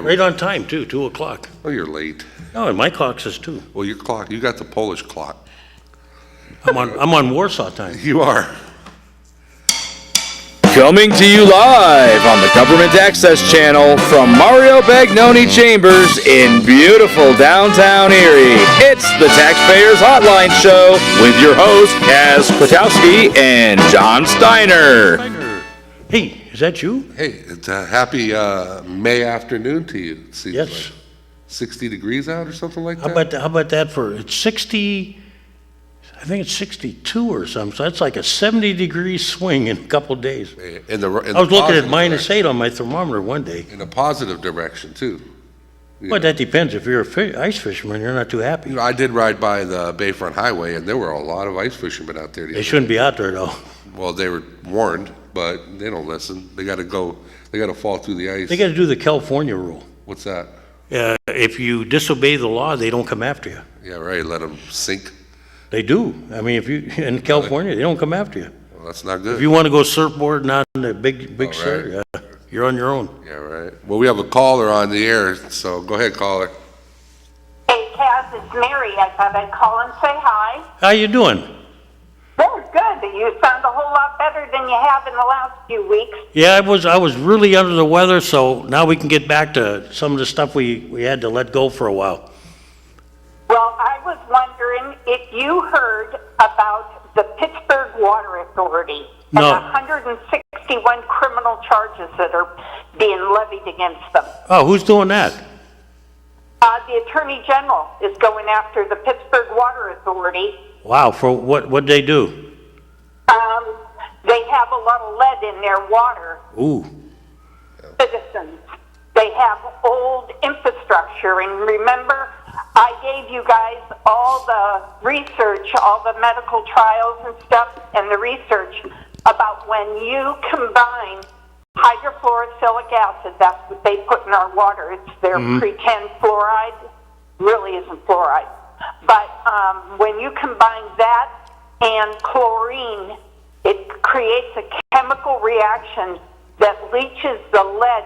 Right on time, too, 2 o'clock. Oh, you're late. Oh, and my clock says 2. Well, your clock, you got the Polish clock. I'm on Warsaw time. You are. Coming to you live on the Government Access Channel from Mario Bagnoni Chambers in beautiful downtown Erie. It's the Taxpayers Hotline Show with your hosts, Kaz Kwiatkowski and John Steiner. Hey, is that you? Hey, it's a happy May afternoon to you. It seems Yes. like 60 degrees out or something like How that? about that for, it's 60, I think it's 62 or something, so that's like a 70-degree swing in a couple of days. In the I was looking at positive -8 on my thermometer one day. direction. In a positive direction, too. But that depends. If you're a ice fisherman, you're not too happy. You know, I did ride by the Bayfront Highway, and there were a lot of ice fishermen out there. They shouldn't be out there, though. Well, they were warned, but they don't listen. They got to fall through the ice. They got to do the California rule. What's that? If you disobey the law, they don't come after you. Yeah, right, let them sink. They do. I mean, if you in California, they don't come after you. Well, that's not good. If you want to go surfboarding on the big right. surf, you're on your own. Yeah, right. Well, we have a caller on the air, so go ahead, caller. Hey, Kaz, it's Mary. I thought I'd call and say hi. How you doing? Good. You sound a whole lot better than you have in the last few weeks. Yeah, I was really under the weather, so now we can get back to some of the stuff we had to let go for a while. Well, I was wondering if you heard about the Pittsburgh Water Authority and No. 161 criminal charges that are being levied against them. Oh, who's doing that? The Attorney General is going after the Pittsburgh Water Authority. Wow, for what'd they do? They have a lot of lead in their water. Ooh, Citizens. They have old infrastructure, and remember, I gave you guys all the research, all the medical trials and stuff, and the research about when you combine hydrofluorosillic acid, that's what they put in our water. It's their pretend fluoride, really isn't fluoride. But when you combine that and chlorine, it creates a chemical reaction that leaches the lead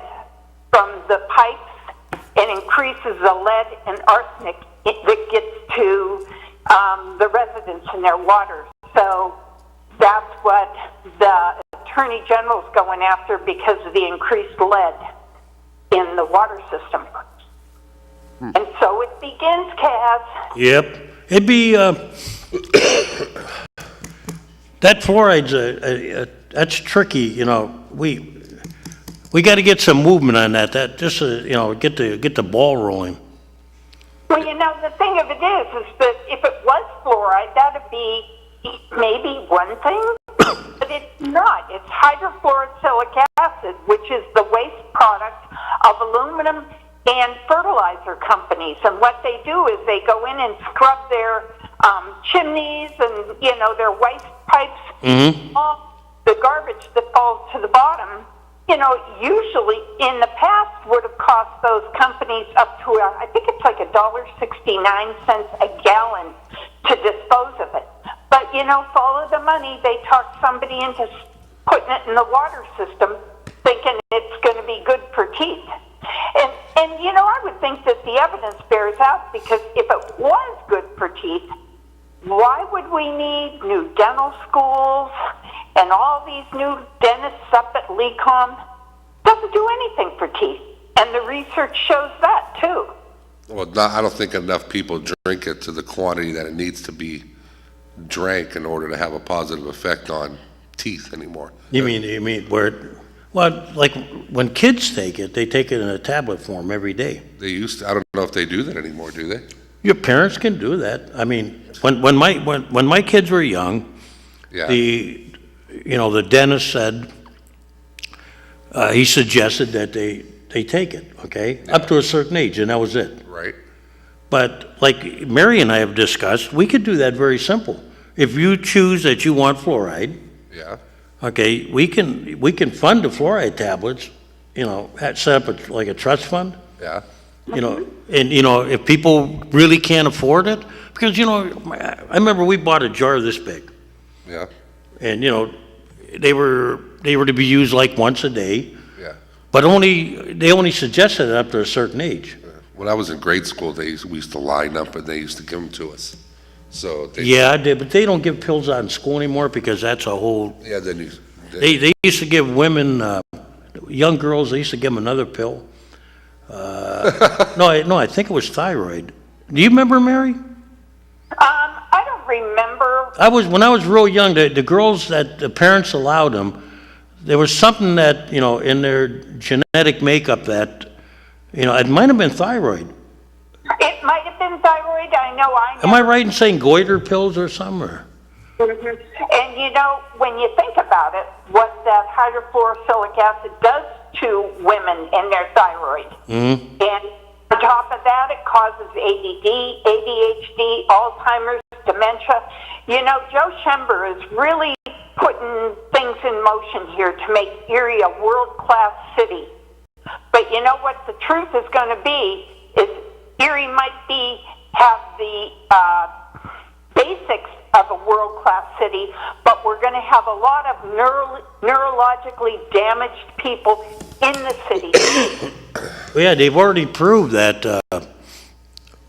from the pipes and increases the lead and arsenic that gets to the residents in their water. So that's what the Attorney General's going after because of the increased lead in the water system. And so it begins, Kaz. yep. It'd be that fluoride's that's tricky. You know, we got to get some movement on that. That just get the ball rolling. Well, you know, the thing of it is that if it was fluoride, that'd be maybe one thing, but it's not. It's hydrofluorosillic acid, which is the waste product of aluminum and fertilizer companies. And what they do is they go in and scrub their chimneys and, their waste pipes, all the garbage that falls to the bottom. Usually in the past would have cost those companies up to, I think it's like $1.69 a gallon to dispose of it. But, follow the money. They talk somebody into putting it in the water system thinking it's going to be good for teeth. And I would think that the evidence bears out, because if it was good for teeth, why would we need new dental schools and all these new dentists up at LECOM? Doesn't do anything for teeth. And the research shows that, too. Well, I don't think enough people drink it to the quantity that it needs to be drank in order to have a positive effect on teeth anymore. You mean where? Well, like when kids take it, they take it in a tablet form every day. They used to. I don't know if they do that anymore, do they? Your parents can do that. I mean, when my kids were young, Yeah. the dentist said he suggested that they take it, okay, up to a certain age, and that was it. Right. But like Mary and I have discussed, we could do that very simple. If you choose that you want fluoride, Yeah. okay, we can fund the fluoride tablets, set up like a trust fund. Yeah. And if people really can't afford it, because I remember we bought a jar this big, Yeah. and they were to be used like once a day. Yeah. But they only suggested it up to a certain age. When I was in grade school, we used to line up and they used to give them to us. So they, Yeah, I did, but they don't give pills out in school anymore because that's a whole, yeah, then you, they used to give women, young girls, they used to give them another pill. No, I think it was thyroid. Do you remember, Mary? I don't remember. When I was real young, the girls that the parents allowed them, there was something that, in their genetic makeup that, it might have been thyroid. It might have been thyroid. I know. Am I right in saying goiter pills or something? Or? And when you think about it, what that hydrofluorosilicic acid does to women and their thyroid. Mm-hmm. And on top of that, it causes ADD, ADHD, Alzheimer's, dementia. Joe Schember is really putting things in motion here to make Erie a world-class city. But you know what the truth is going to be is Erie might have the basics of a world-class city, but we're going to have a lot of neurologically damaged people in the city. Well, yeah, they've already proved that,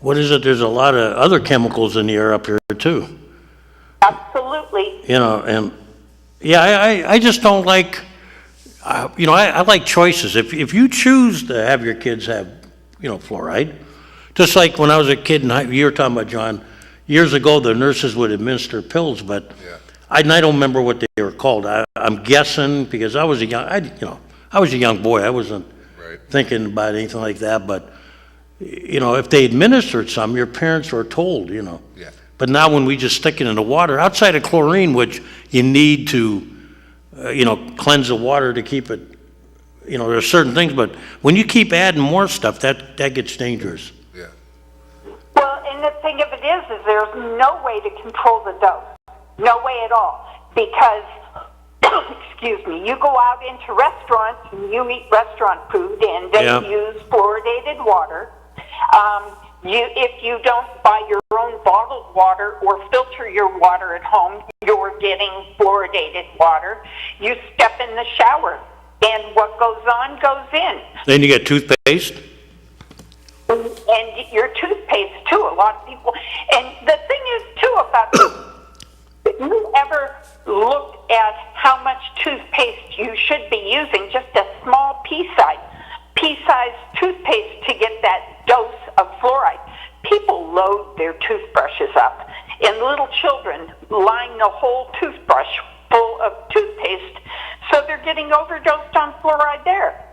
there's a lot of other chemicals in the air up here too. Absolutely. And yeah, I just don't like, I like choices. If you choose to have your kids have, fluoride, just like when I was a kid, and you were talking about, John, years ago, the nurses would administer pills, but yeah. I don't remember what they were called. I'm guessing because I was a young boy. I wasn't Right. thinking about anything like that. But if they administered some, your parents were told. Yeah. But now when we just stick it in the water, outside of chlorine, which you need to, cleanse the water to keep it, there are certain things. But when you keep adding more stuff, that gets dangerous. Yeah. Well, and the thing of it is there's no way to control the dose. No way at all. Because, excuse me, you go out into restaurants and you eat restaurant food and they use fluoridated water. If you don't buy your own bottled water or filter your water at home, you're getting fluoridated water. You step in the shower and what goes on goes in. Then you get toothpaste. And your toothpaste too, a lot of people. And the thing is too about if you ever look at how much toothpaste you should be using, just a small pea-size toothpaste to get that dose of fluoride. People load their toothbrushes up, and little children line the whole toothbrush full of toothpaste, so they're getting overdosed on fluoride there.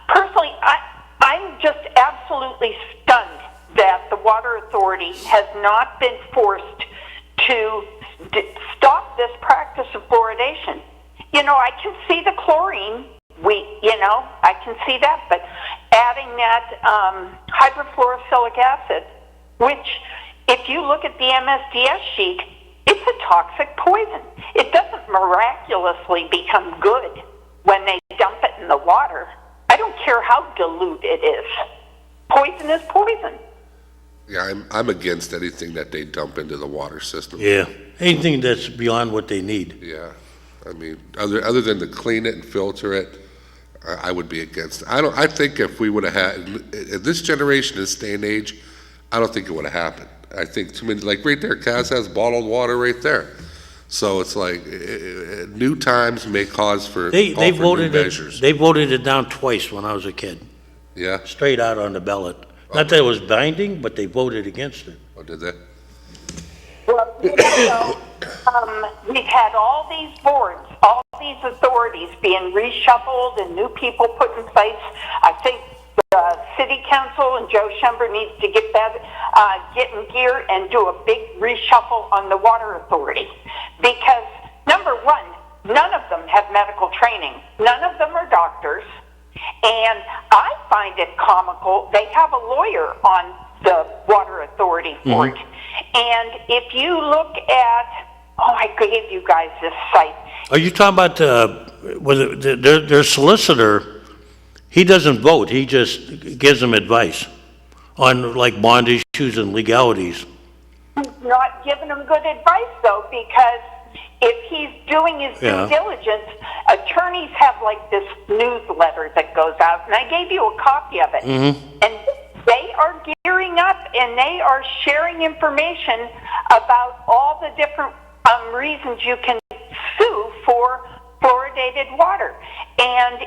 Personally, I'm just absolutely stunned that the Water Authority has not been forced to stop this practice of fluoridation. I can see the chlorine, I can see that, but adding that hydrofluorosilicic acid, which, if you look at the MSDS sheet, it's a toxic poison. It doesn't miraculously become good when they dump it in the water. I don't care how dilute it is. Poison is poison. Yeah, I'm against anything that they dump into the water system. Yeah, anything that's beyond what they need. Yeah, I mean, other than to clean it and filter it, I would be against it. I think if we would have had, in this generation, this day and age, I don't think it would have happened. I think too many, like right there, Kaz has bottled water right there. So it's like, new times may cause for They call for new voted measures. they voted it down twice when I was a kid, Yeah, straight out on the ballot. Not that it was binding, but they voted against it. oh, did they? Well, we've had all these boards, all these authorities being reshuffled and new people put in place. I think the city council and Joe Schember needs to get in gear and do a big reshuffle on the Water Authority. Because, number one, none of them have medical training. None of them are doctors. And I find it comical. They have a lawyer on the Water Authority board. And if you look at, I gave you guys this site. Are you talking about their solicitor? He doesn't vote. He just gives them advice on like bond issues and legalities. Not giving them good advice, though, because if he's doing his due Yeah. diligence, attorneys have like this newsletter that goes out, and I gave you a copy of it. And they are gearing up and they are sharing information about all the different reasons you can sue for fluoridated water. And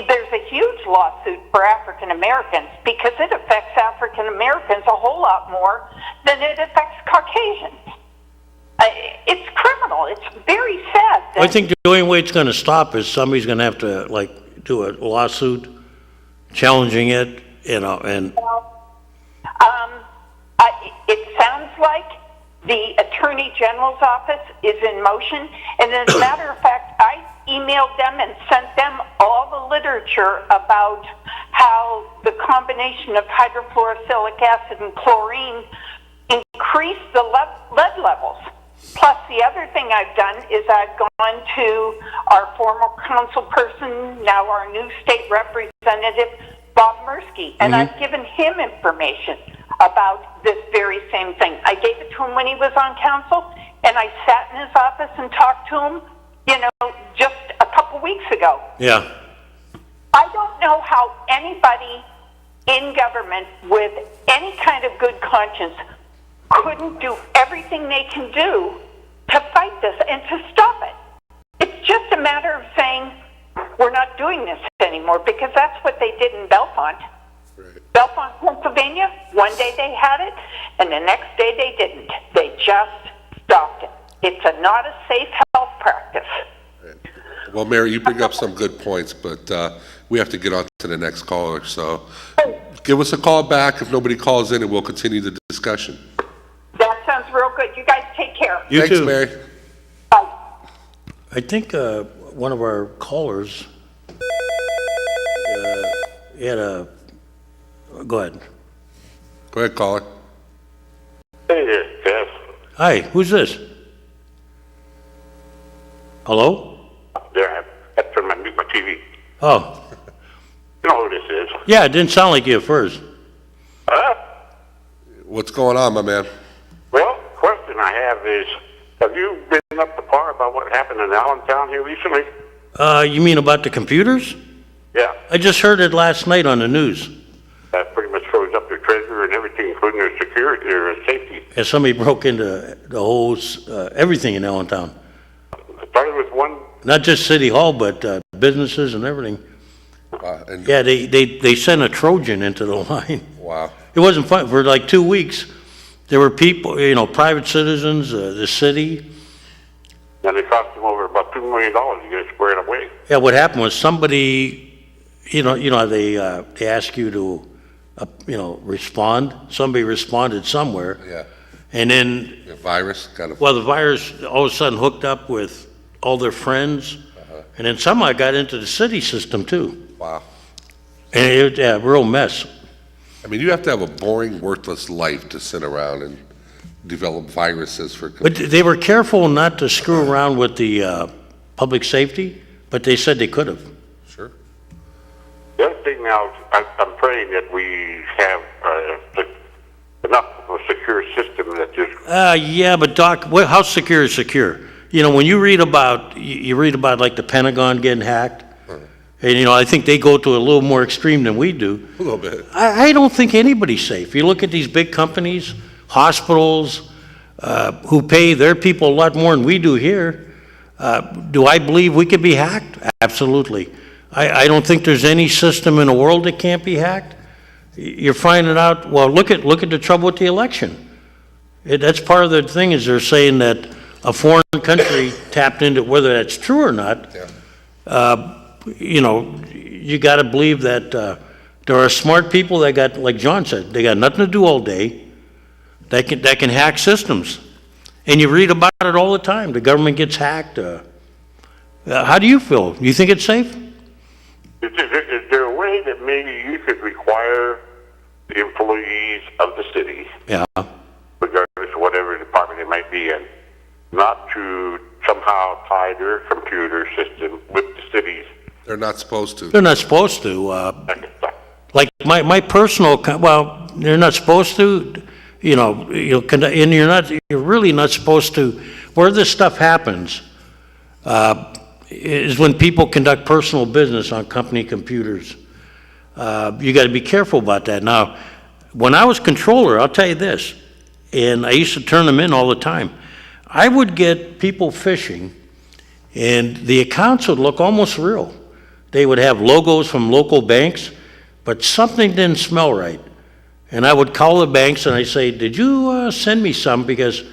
there's a huge lawsuit for African Americans because it affects African Americans a whole lot more than it affects Caucasians. It's criminal. It's very sad. I think the only way it's gonna stop is somebody's gonna have to, like, do a lawsuit challenging it, you know, and, It sounds like the Attorney General's office is in motion, and as a matter of fact, I emailed them and sent them all the literature about how the combination of hydrofluorosilicic acid and chlorine increase the lead levels. Plus, the other thing I've done is I've gone to our former council person, now our new state representative, Bob Mursky, and I've given him information about this very same thing. I gave it to him when he was on council, and I sat in his office and talked to him, you know, just a couple weeks ago. yeah. I don't know how anybody in government with any kind of good conscience couldn't do everything they can do to fight this and to stop it. It's just a matter of saying, we're not doing this anymore, because that's what they did in Bellefonte. Right. Bellefonte, Pennsylvania, one day they had it, and the next day they didn't. They just stopped it. It's not a safe health practice. Right. Well, Mary, you bring up some good points, but we have to get on to the next caller. So give us a call back if nobody calls in, and we'll continue the discussion. That sounds real good. You guys take care. You Thanks, too. Mary. Bye. I think one of our callers had a, go ahead. Go ahead, caller. Hey there, Jeff. Hi, who's this? Hello? There, I have to mute my TV. Oh, You know who this is? yeah, it didn't sound like you at first. Huh? What's going on, my man? Well, question I have is, have you been up to par about what happened in Allentown here recently? You mean about the computers? Yeah, I just heard it last night on the news. that pretty much froze up their treasurer and everything, including their security, their safety. And somebody broke into the whole, everything in Allentown. It started with one. Not just City Hall, but businesses and everything. And Yeah, they sent a Trojan into the line. wow. It wasn't fun. For like 2 weeks, there were people, you know, private citizens, the city. And it cost them over about $2 million to get it squared away. Yeah, what happened was somebody, you know, they ask you to, you know, respond. Somebody responded somewhere. Yeah. And then, The virus kind of. well, the virus all of a sudden hooked up with all their friends. And then somehow got into the city system too. Wow. And it was a real mess. I mean, you have to have a boring, worthless life to sit around and develop viruses for. But they were careful not to screw around with the public safety, but they said they could have. Sure. The other thing now, I'm praying that we have enough of a secure system that just. Yeah, but Doc, how secure is secure? You know, when you read about like the Pentagon getting hacked, and you know, I think they go to a little more extreme than we do. A little bit. I don't think anybody's safe. You look at these big companies, hospitals, who pay their people a lot more than we do here. Do I believe we could be hacked? Absolutely. I don't think there's any system in the world that can't be hacked. You're finding out, well, look at the trouble with the election. That's part of the thing, is they're saying that a foreign country tapped into, whether that's true or not. Yeah. You know, you got to believe that there are smart people that got, like John said, they got nothing to do all day, that can hack systems. And you read about it all the time. The government gets hacked. How do you feel? You think it's safe? Is there a way that maybe you could require the employees of the city, Yeah. regardless of whatever department they might be in, not to somehow tie their computer system with the city's? They're not supposed to. They're not supposed to. Like my personal, well, they're not supposed to. And you're really not supposed to. where this stuff happens, is when people conduct personal business on company computers. You gotta be careful about that. Now, when I was controller, I'll tell you this, and I used to turn them in all the time, I would get people phishing, and the accounts would look almost real. They would have logos from local banks, but something didn't smell right. And I would call the banks and I say, did you send me some? Because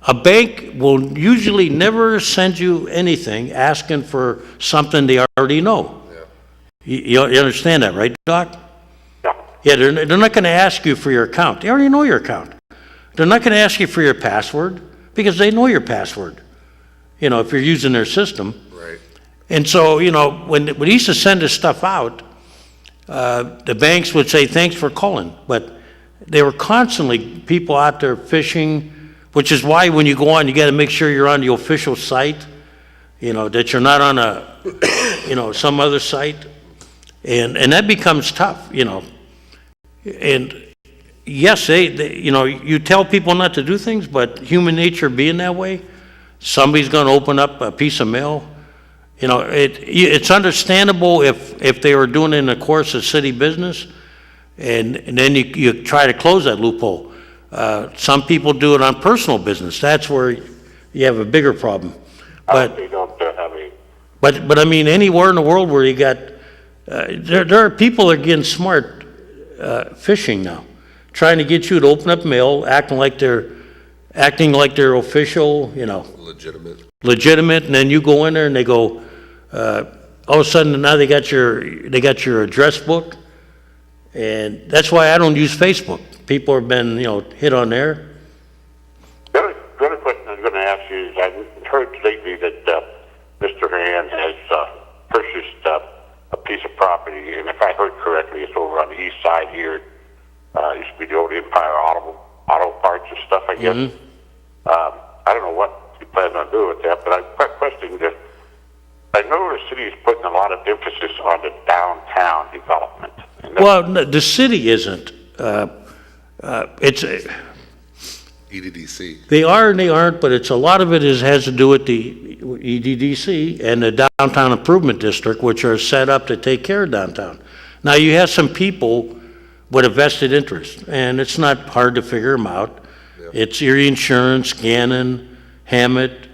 a bank will usually never send you anything asking for something they already know. You understand that, right, Doc? Yeah, they're not going to ask you for your account. They already know your account. They're not going to ask you for your password because they know your password, if you're using their system. Right. And so, when we used to send this stuff out, the banks would say, thanks for calling. But there were constantly people out there phishing, which is why when you go on, you got to make sure you're on the official site, that you're not on some other site. And that becomes tough, And yes, you tell people not to do things, but human nature being that way, somebody's going to open up a piece of mail. It's understandable if they were doing it in the course of city business, and then you try to close that loophole. Some people do it on personal business. That's where you have a bigger problem. But They don't have a... But I mean, anywhere in the world where you got, there are people that are getting smart phishing now, trying to get you to open up mail, acting like they're official, legitimate, and then you go in there and they go, all of a sudden now they got your address book, and that's why I don't use Facebook. People have been hit on there. The other question I'm going to ask you is, I've heard lately that Mr. Hand has purchased a piece of property, and if I heard correctly, it's over on the east side here. It used to be the old Empire Auto Parts and stuff, I guess. Mm-hmm. I don't know what he plans on doing with that, but I'm quite questioning that. I know the city is putting a lot of emphasis on the downtown development. Well, no, the city isn't. It's EDDC. They are and they aren't, but a lot of it has to do with the EDDC and the Downtown Improvement District, which are set up to take care of downtown. Now, you have some people with a vested interest, and it's not hard to figure them out. Yep. It's Erie Insurance, Gannon, Hammett,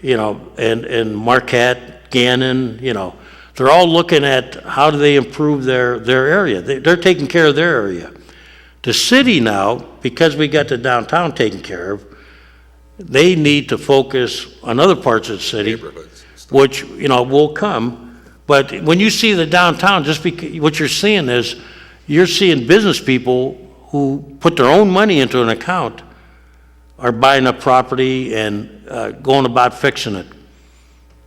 and Marquette, Gannon, They're all looking at how do they improve their area. They're taking care of their area. The city now, because we got the downtown taken care of, they need to focus on other parts of the city, which, will come. But when you see the downtown, what you're seeing is, you're seeing business people who put their own money into an account are buying up property and going about fixing it.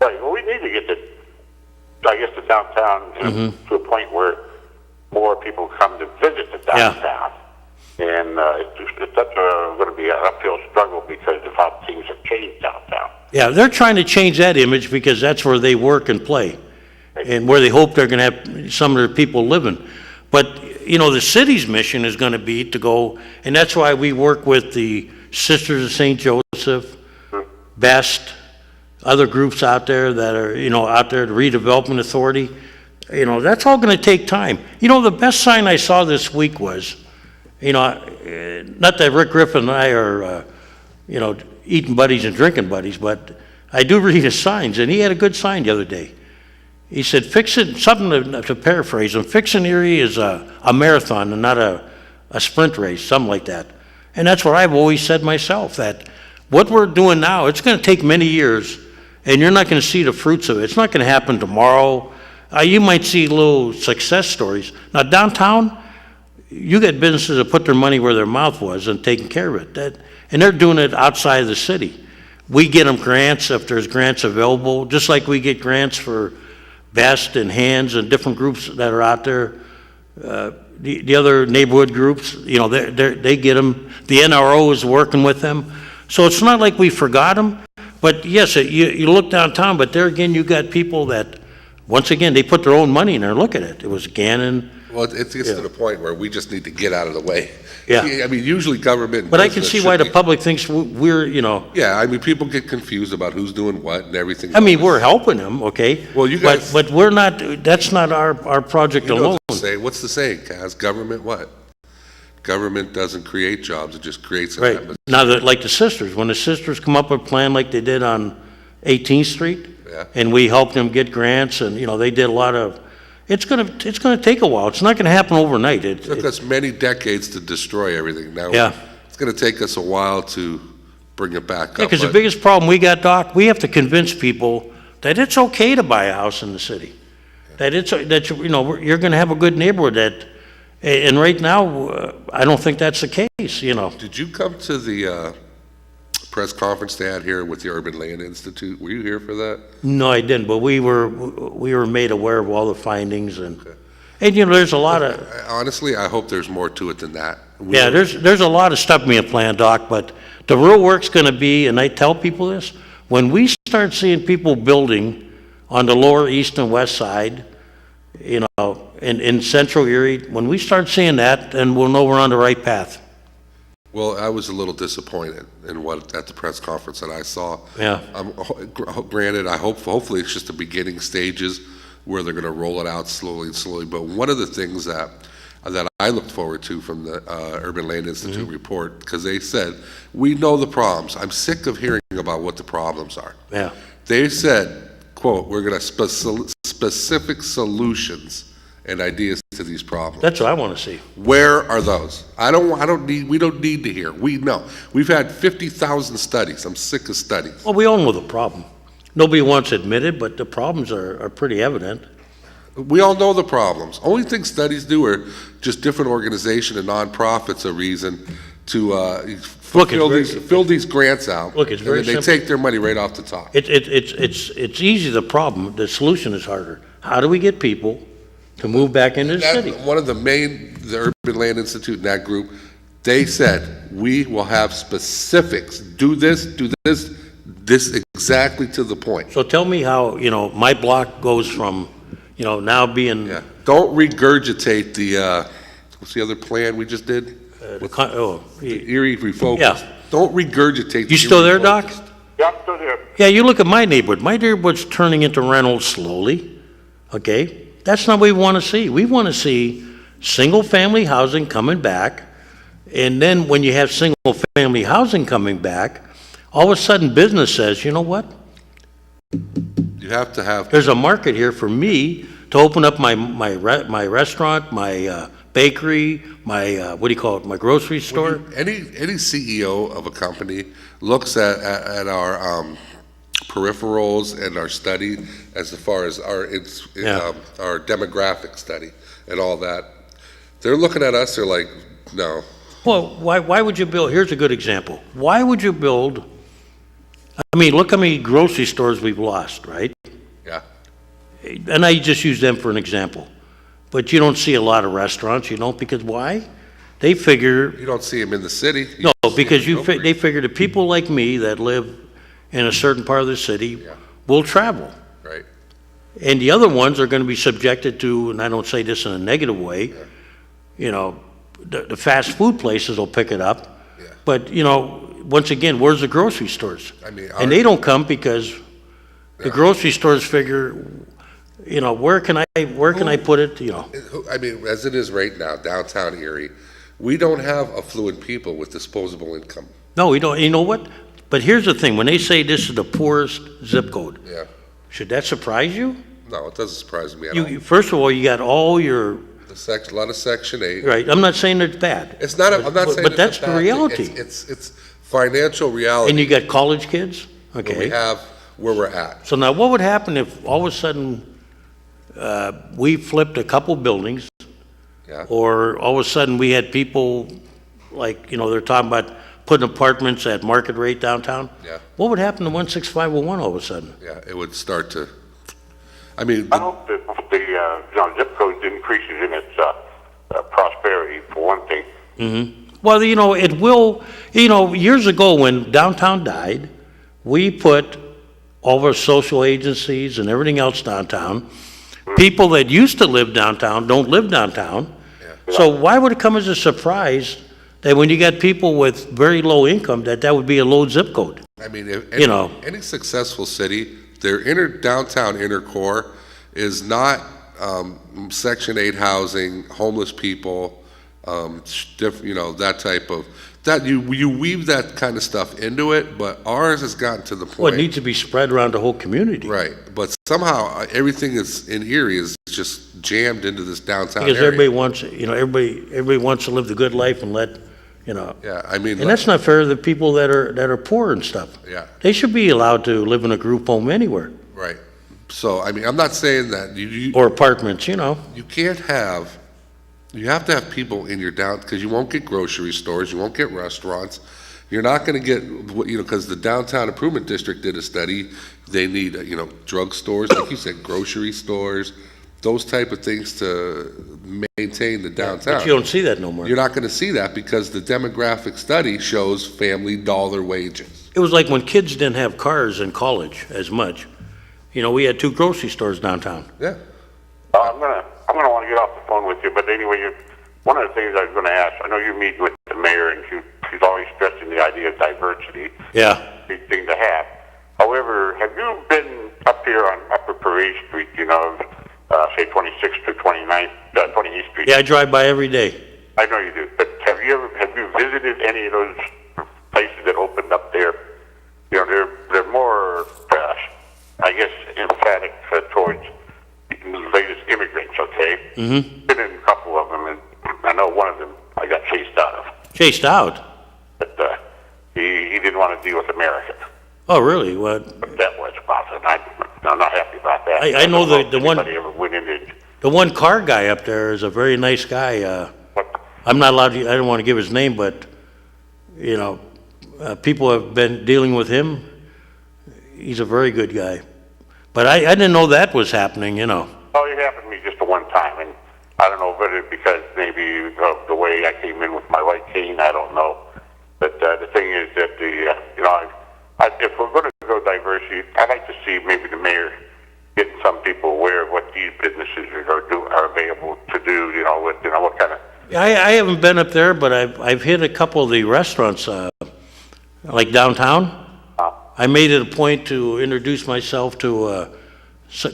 Right, well, we need to get the downtown to a point where more people come to visit the downtown. And it's going to be an uphill struggle because of how things have changed downtown. Yeah, they're trying to change that image because that's where they work and play, and where they hope they're going to have some of their people living. But, the city's mission is going to be to go, and that's why we work with the Sisters of St. Joseph, BEST, other groups out there that are, out there, the Redevelopment Authority. That's all going to take time. The best sign I saw this week was, not that Rick Griffin and I are, eating buddies and drinking buddies, but I do read his signs, and he had a good sign the other day. He said, something to paraphrase him, fixing Erie is a marathon and not a sprint race, something like that. And that's what I've always said myself, that what we're doing now, it's going to take many years, and you're not going to see the fruits of it. It's not going to happen tomorrow. You might see little success stories. Now, downtown, you get businesses that put their money where their mouth was and taking care of it. And they're doing it outside of the city. We get them grants if there's grants available, just like we get grants for BEST and HANDS and different groups that are out there. The other neighborhood groups, they get them. The NRO is working with them. So it's not like we forgot them. But yes, you look downtown, but there again, you got people that, once again, they put their own money in there. Look at it. It was Gannon, Well, it gets to the point where we just need to get out of the way. Yeah. I mean, usually government. and But I can business see should why the be- public thinks we're, you know, Yeah, I mean, people get confused about who's doing what and everything. I mean, we're helping them, okay? Well, you guys- But we're not, that's not our project You know alone. what's the saying, Kaz? Government what? Government doesn't create jobs, it just creates an Right. atmosphere. Now, like the sisters, when the sisters come up with a plan like they did on 18th Street, Yeah. and we helped them get grants, and, you know, they did a lot of, it's gonna take a while. It's not gonna happen overnight. It took us many decades to destroy everything. Now, Yeah. it's gonna take us a while to bring it back Yeah, up. because the but- biggest problem we got, Doc, we have to convince people that it's okay to buy a house in the city. That you know, you're gonna have a good neighborhood and right now, I don't think that's the case, you know. Did you come to the press conference they had here with the Urban Land Institute? Were you here for that? No, I didn't, but we were made aware of all the findings and you know, there's a lot of, Honestly, I hope there's more to it than that. yeah, there's a lot of stuff being planned, Doc, but the real work's gonna be, and I tell people this, when we start seeing people building on the lower east and west side, you know, in central Erie, when we start seeing that, then we'll know we're on the right path. Well, I was a little disappointed in at the press conference that I saw. Yeah. Granted, hopefully it's just the beginning stages where they're going to roll it out slowly and slowly. But one of the things that I looked forward to from the Urban Land Institute report, because they said, we know the problems. I'm sick of hearing about what the problems are. Yeah. They said, quote, we're going to specific solutions and ideas to these problems. That's what I want to see. Where are those? we don't need to hear. We know. We've had 50,000 studies. I'm sick of studies. Well, we all know the problem. Nobody wants to admit it, but the problems are pretty evident. We all know the problems. Only thing studies do are just different organization and nonprofits a reason to fill these grants out. Look, it's very and then they simple. take their money right off the top. It's easy, the problem, the solution is harder. How do we get people to move back into the city? One of the Urban Land Institute and that group, they said, we will have specifics. Do this exactly to the point. So tell me how, you know, my block goes from, you know, now being, Yeah. Don't regurgitate what's the other plan we just did? Erie Refocused. Yeah. Don't regurgitate. You still there, Doc? Yeah, I'm still there. Yeah, you look at my neighborhood. My neighborhood's turning into rentals slowly, okay? That's not what we want to see. We want to see single-family housing coming back, and then when you have single-family housing coming back, all of a sudden business says, you know what? You have to have. There's a market here for me to open up my restaurant, my bakery, my, what do you call it, my grocery store. Any CEO of a company looks at our peripherals and our study as far as our demographic study and all that. They're looking at us. They're like, no. Well, why would you build, here's a good example. Why would you build, I mean, look how many grocery stores we've lost, right? Yeah. And I just use them for an example. But you don't see a lot of restaurants, you don't, because why? They figure, You don't see them in the city. no, don't see because them nowhere. they figure that people like me that live in a certain part of the city Yeah. will travel. Right. And the other ones are gonna be subjected to, and I don't say this in a negative way, you know, the fast food places will pick it up. Yeah. But, you know, once again, where's the grocery stores? I mean, And they don't come because the grocery stores figure, you know, where can I put it, you know? I mean, as it is right now, downtown Erie, we don't have affluent people with disposable income. No, we don't, you know what? But here's the thing, when they say this is the poorest zip code, Yeah. should that surprise you? No, it doesn't surprise me at all. First of all, you got all your, A lot of Section 8. right, I'm not saying it's bad. It's not, I'm not But- saying but it's that's a the bad thing. reality. It's financial reality. And you got college kids, where we okay? have where we're at. So now what would happen if all of a sudden, we flipped a couple buildings, Yeah. or all of a sudden we had people, like, you know, they're talking about putting apartments at market rate downtown? Yeah. What would happen to 16501 all of a sudden? Yeah, it would start to, I mean, I hope that the zip code increases in its prosperity, for one thing. Well, you know, it will, you know, years ago when downtown died, we put all of our social agencies and everything else downtown, People that used to live downtown don't live downtown. So why would it come as a surprise that when you got people with very low income, that would be a low zip code? I mean, if You know. any successful city, their downtown inner core is not Section 8 housing, homeless people, that type of, that you weave that kind of stuff into it, but ours has gotten to the point. Well, it needs to be spread around the whole community. Right, but somehow everything is in Erie is just jammed into this downtown Because area. everybody wants to live the good life and Yeah, I mean, and that's not fair to the people that are poor and stuff. yeah, They should be allowed to live in a group home anywhere, right. So, I mean, I'm not saying that or apartments, you can't have, you have to have people in your because you won't get grocery stores, you won't get restaurants. You're not going to get, because the Downtown Improvement District did a study. They need, drugstores, like you said, grocery stores, those type of things to maintain the downtown. But you don't see that no more. You're not going to see that because the demographic study shows family dollar wages. It was like when kids didn't have cars in college as much. We had 2 grocery stores downtown. Yeah. I'm gonna want to get off the phone with you, but anyway, one of the things I was going to ask, I know you meet with the mayor, and she's always stressing the idea of diversity. Yeah. Big thing to have. However, have you been up here on Upper Parade Street, say 26th to 29th, 28th Street? Yeah, I drive by every day. I know you do, but have you visited any of those places that opened up there? They're more, I guess, emphatic towards the latest immigrants, okay? Mm-hmm. Been in a couple of them, and I know one of them I got chased out of. Chased out? But he didn't want to deal with America. Oh, really? What? But that was about it. I'm not happy about that. I know the one. Anybody ever went into The one car guy up there is a very nice guy. I'm not allowed to, I don't want to give his name, but, people have been dealing with him. He's a very good guy. But I didn't know that was happening. Oh, it happened to me just the one time, and I don't know whether because maybe of the way I came in with my white cane, I don't know. But the thing is that if we're going to go diversity, I'd like to see maybe the mayor getting some people aware of what these businesses are available to do. What kind of. I haven't been up there, but I've hit a couple of the restaurants, like downtown. I made it a point to introduce myself to a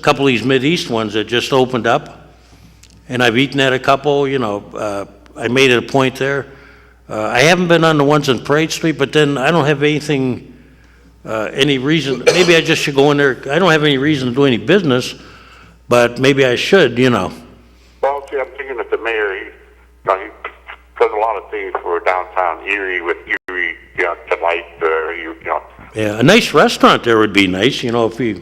couple of these Mideast ones that just opened up, and I've eaten at a couple. I made it a point there. I haven't been on the ones on Parade Street, but then I don't have anything, any reason. Maybe I just should go in there. I don't have any reason to do any business, but maybe I should. Well, see, I'm thinking that the mayor, he does a lot of things for downtown Erie with Erie, tonight, Yeah, a nice restaurant there would be nice, if we.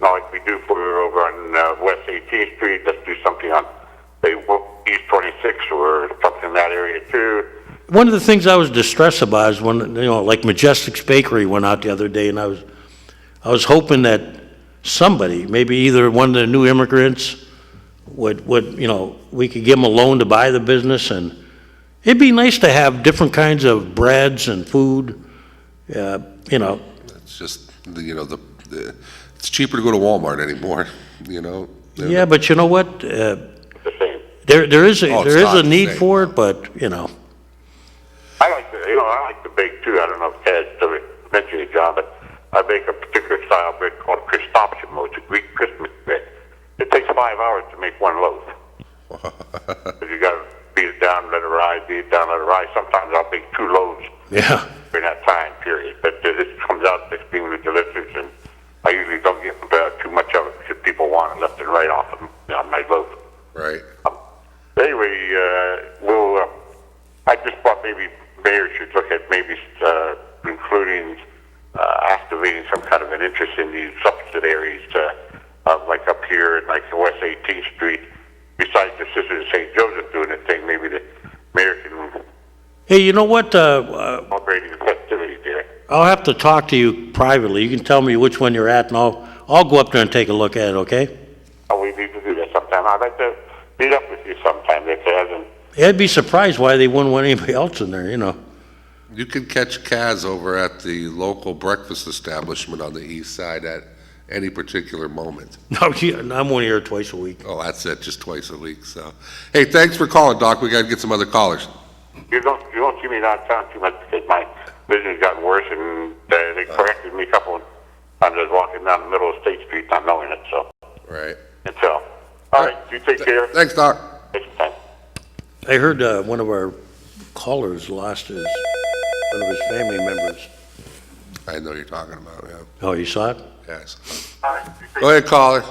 Like we do for over on West 18th Street. Let's do something on, say, East 26th or something in that area too. One of the things I was distressed about is when, like Majestic's Bakery went out the other day, and I was hoping that somebody, maybe either one of the new immigrants would we could give them a loan to buy the business, and it'd be nice to have different kinds of breads and food, It's just, it's cheaper to go to Walmart anymore, Yeah, but you know what? The same. There is it's a not the need same. for it, but I like to bake too. I don't know if Tad's mentioned it, John, but I bake a particular style bread called Christopsiamo. It's a Greek Christmas bread. It takes 5 hours to make one loaf. You got to beat it down, let it rise, beat it down, let it rise. Sometimes I'll bake 2 loaves yeah. during that time period. But it comes out extremely delicious, and I usually don't get too much of it because people want it left and right off of my loaf. Right. Anyway, I just thought maybe mayor should look at maybe including activating some kind of an interest in these subsidiaries, like up here at like West 18th Street. Besides the Sisters of St. Joseph doing the thing, maybe the mayor can Hey, you know what? celebrating the festivities there. I'll have to talk to you privately. You can tell me which one you're at, and I'll go up there and take a look at it. Okay? Oh, we need to do that sometime. I'd like to meet up with you sometime if there hasn't. I'd be surprised why they wouldn't want anybody else in there. You can catch Kaz over at the local breakfast establishment on the east side at any particular moment. No, I'm only here twice a week. Oh, that's it, just twice a week, so. Hey, thanks for calling, Doc. We gotta get some other callers. You don't see me downtown too much because my vision's gotten worse, and they corrected me a couple of times. I was walking down the middle of State Street not knowing it, so. Right. And so, all right, you take care. Thanks, Doc. Thanks. I heard one of our callers lost one of his family members. I know you're talking about, yeah. Oh, you saw it? Yes. All right, Go ahead, caller.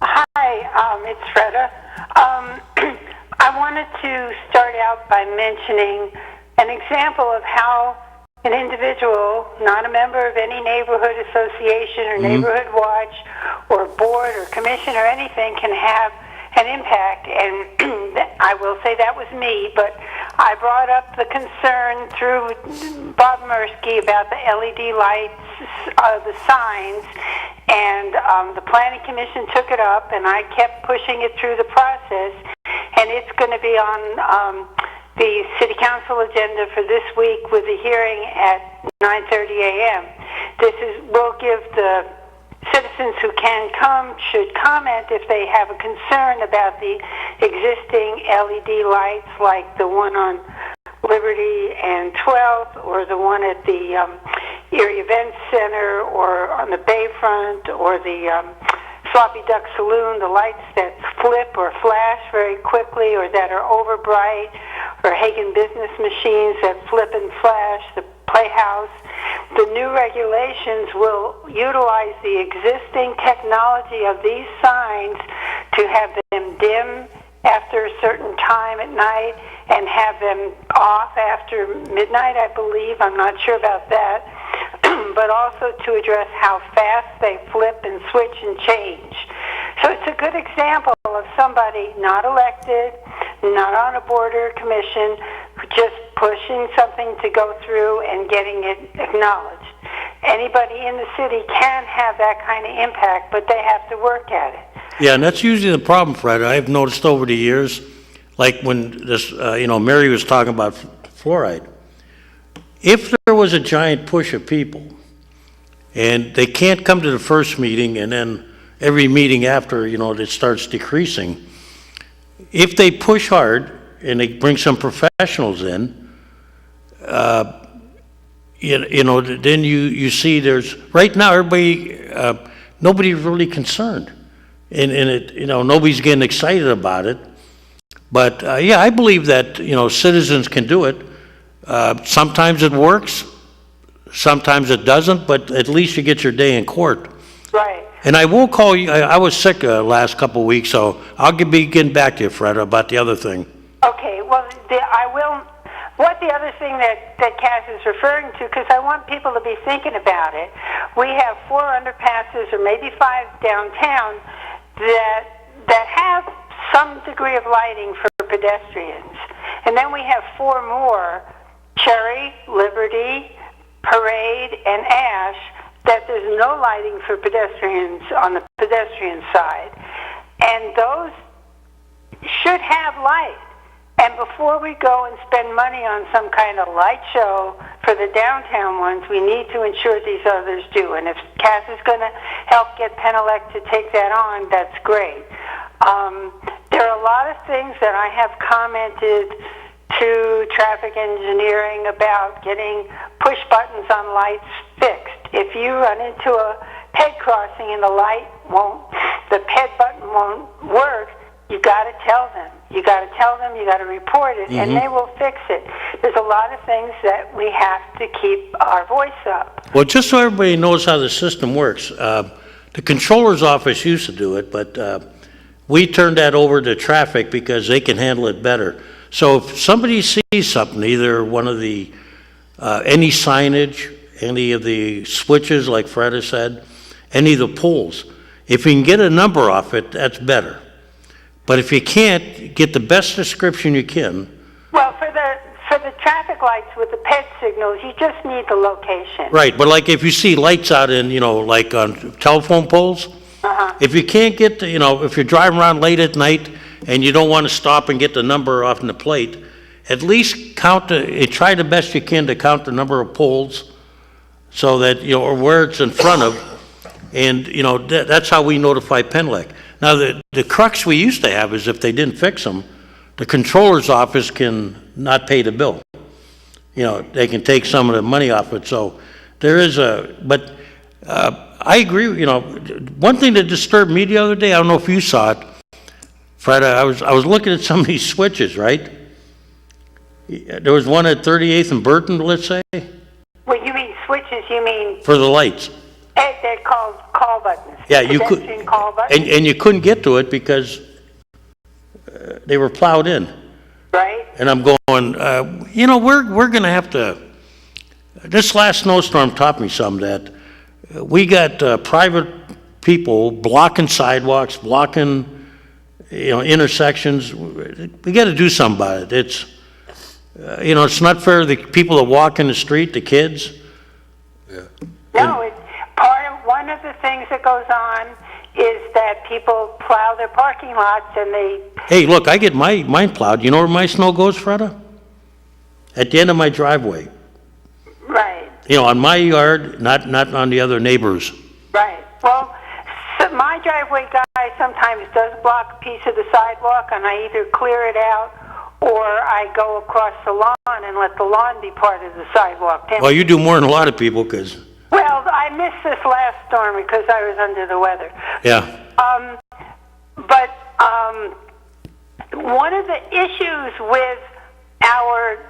Hi, it's Freda. I wanted to start out by mentioning an example of how an individual, not a member of any neighborhood association or neighborhood watch or board or commission or anything, can have an impact. And I will say that was me, but I brought up the concern through Bob Mursky about the LED lights, the signs, and the Planning Commission took it up, and I kept pushing it through the process, and it's going to be on the City Council agenda for this week with a hearing at 9:30 a.m. Will give the citizens who can come should comment if they have a concern about the existing LED lights, like the one on Liberty and 12th, or the one at the Erie Event Center, or on the Bayfront, or the Sloppy Duck Saloon, the lights that flip or flash very quickly, or that are over bright, or Hagen business machines that flip and flash, the Playhouse. The new regulations will utilize the existing technology of these signs to have them dim after a certain time at night and have them off after midnight, I believe. I'm not sure about that. But also to address how fast they flip and switch and change. So it's a good example of somebody not elected, not on a board or commission, just pushing something to go through and getting it acknowledged. Anybody in the city can have that kind of impact, but they have to work at it. Yeah, and that's usually the problem, Fred. I've noticed over the years, like when this, Mary was talking about fluoride. If there was a giant push of people, and they can't come to the first meeting, and then every meeting after, it starts decreasing. If they push hard, and they bring some professionals in, then you see there's, right now, everybody, nobody's really concerned. And nobody's getting excited about it. But, I believe that, citizens can do it. Sometimes it works, sometimes it doesn't, but at least you get your day in court. Right. And I will call you, I was sick last couple of weeks, so I'll be getting back to you, Fred, about the other thing. Okay, well, I will. What the other thing that Cass is referring to, because I want people to be thinking about it, we have 4 underpasses or maybe 5 downtown that have some degree of lighting for pedestrians. And then we have 4 more, Cherry, Liberty, Parade, and Ash, that there's no lighting for pedestrians on the pedestrian side. And those should have light. And before we go and spend money on some kind of light show for the downtown ones, we need to ensure these others do. And if Cass is going to help get Penelec to take that on, that's great. There are a lot of things that I have commented to traffic engineering about getting push buttons on lights fixed. If you run into a ped crossing and the ped button won't work, you got to tell them. You got to report it, and they will fix it. There's a lot of things that we have to keep our voice up. Well, just so everybody knows how the system works, the controller's office used to do it, but we turned that over to traffic because they can handle it better. So if somebody sees something, either one of the, any signage, any of the switches, like Fred has said, any of the poles, if you can get a number off it, that's better. But if you can't, get the best description you can. Well, for the traffic lights with the PED signals, you just need the location. Right, but like if you see lights out in, like on telephone poles, if you can't get the, if you're driving around late at night and you don't want to stop and get the number off in the plate, at least try the best you can to count the number of poles so that, or where it's in front of. And, you know, that's how we notify Penelec. Now, the crux we used to have is if they didn't fix them, the controller's office can not pay the bill. You know, they can take some of the money off it. So there is but I agree, you know, one thing that disturbed me the other day, I don't know if you saw it, Fred, I was looking at some of these switches, right? There was one at 38th and Burton, let's say, When you mean switches, you mean, for the lights. they're called call buttons. Yeah, you could, Pedestrian call buttons, and you couldn't get to it because they were plowed in. right? And I'm going, you know, we're going to have to, this last snowstorm taught me something, that we got private people blocking sidewalks, blocking, you know, intersections. We got to do something about it. It's, you know, it's not fair to the people that walk in the street, the kids. No, it's one of the things that goes on is that people plow their parking lots and they, Hey, look, I get mine plowed. You know where my snow goes, Freda? At the end of my driveway. right, You know, on my yard, not on the other neighbors. right. Well, so my driveway guy sometimes does block a piece of the sidewalk and I either clear it out or I go across the lawn and let the lawn be part of the sidewalk. Well, you do more than a lot of people, because, Well, I missed this last storm because I was under the weather. yeah. But one of the issues with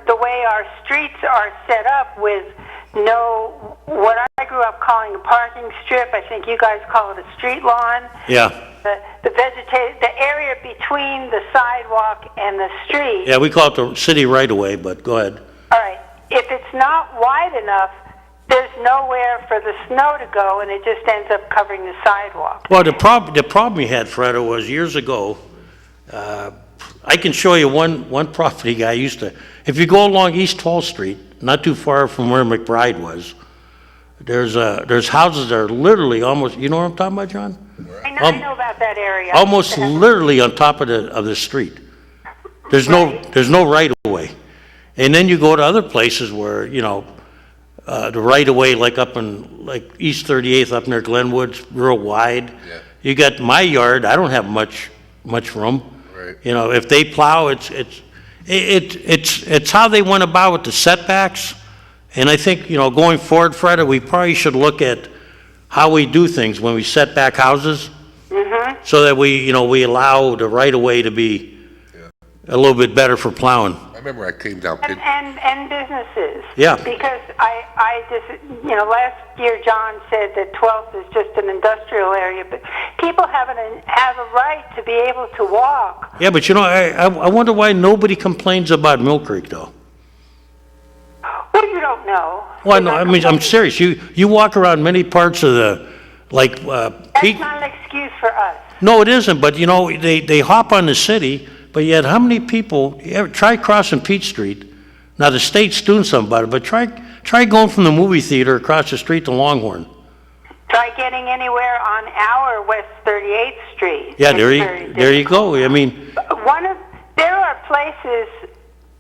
the way our streets are set up with what I grew up calling a parking strip, I think you guys call it a street lawn. Yeah. The area between the sidewalk and the street. Yeah, we call it the city right-of-way, but go ahead. All right. If it's not wide enough, there's nowhere for the snow to go, and it just ends up covering the sidewalk. Well, the problem we had, Freda, was years ago, I can show you one property guy used to, if you go along East 12th Street, not too far from where McBride was, there's houses that are literally almost, you know what I'm talking about, John? I know about that area. Almost literally on top of the street. There's no right of way. And then you go to other places where, you know, the right of way, like up in, like East 38th up near Glenwood's real wide. Yeah. You got my yard, I don't have much room. Right. You know, if they plow, it's how they went about with the setbacks. And I think, you know, going forward, Freda, we probably should look at how we do things when we set back houses. Mm-hmm. So that we allow the right of way to be a little bit better for plowing. I remember I came down And businesses. Yeah. Because I just, you know, last year John said that 12th is just an industrial area, but people have a right to be able to walk. Yeah, but you know, I wonder why nobody complains about Mill Creek, though. Well, you don't know. Well, no, I mean, I'm serious. You walk around many parts of the, like, That's not an excuse for us. No, it isn't, but you know, they hop on the city, but yet how many people, try crossing Peach Street. Now, the state's doing something about it, but try going from the movie theater across the street to Longhorn. Try getting anywhere on our West 38th Street. Yeah, It's there you go. I mean, there are places,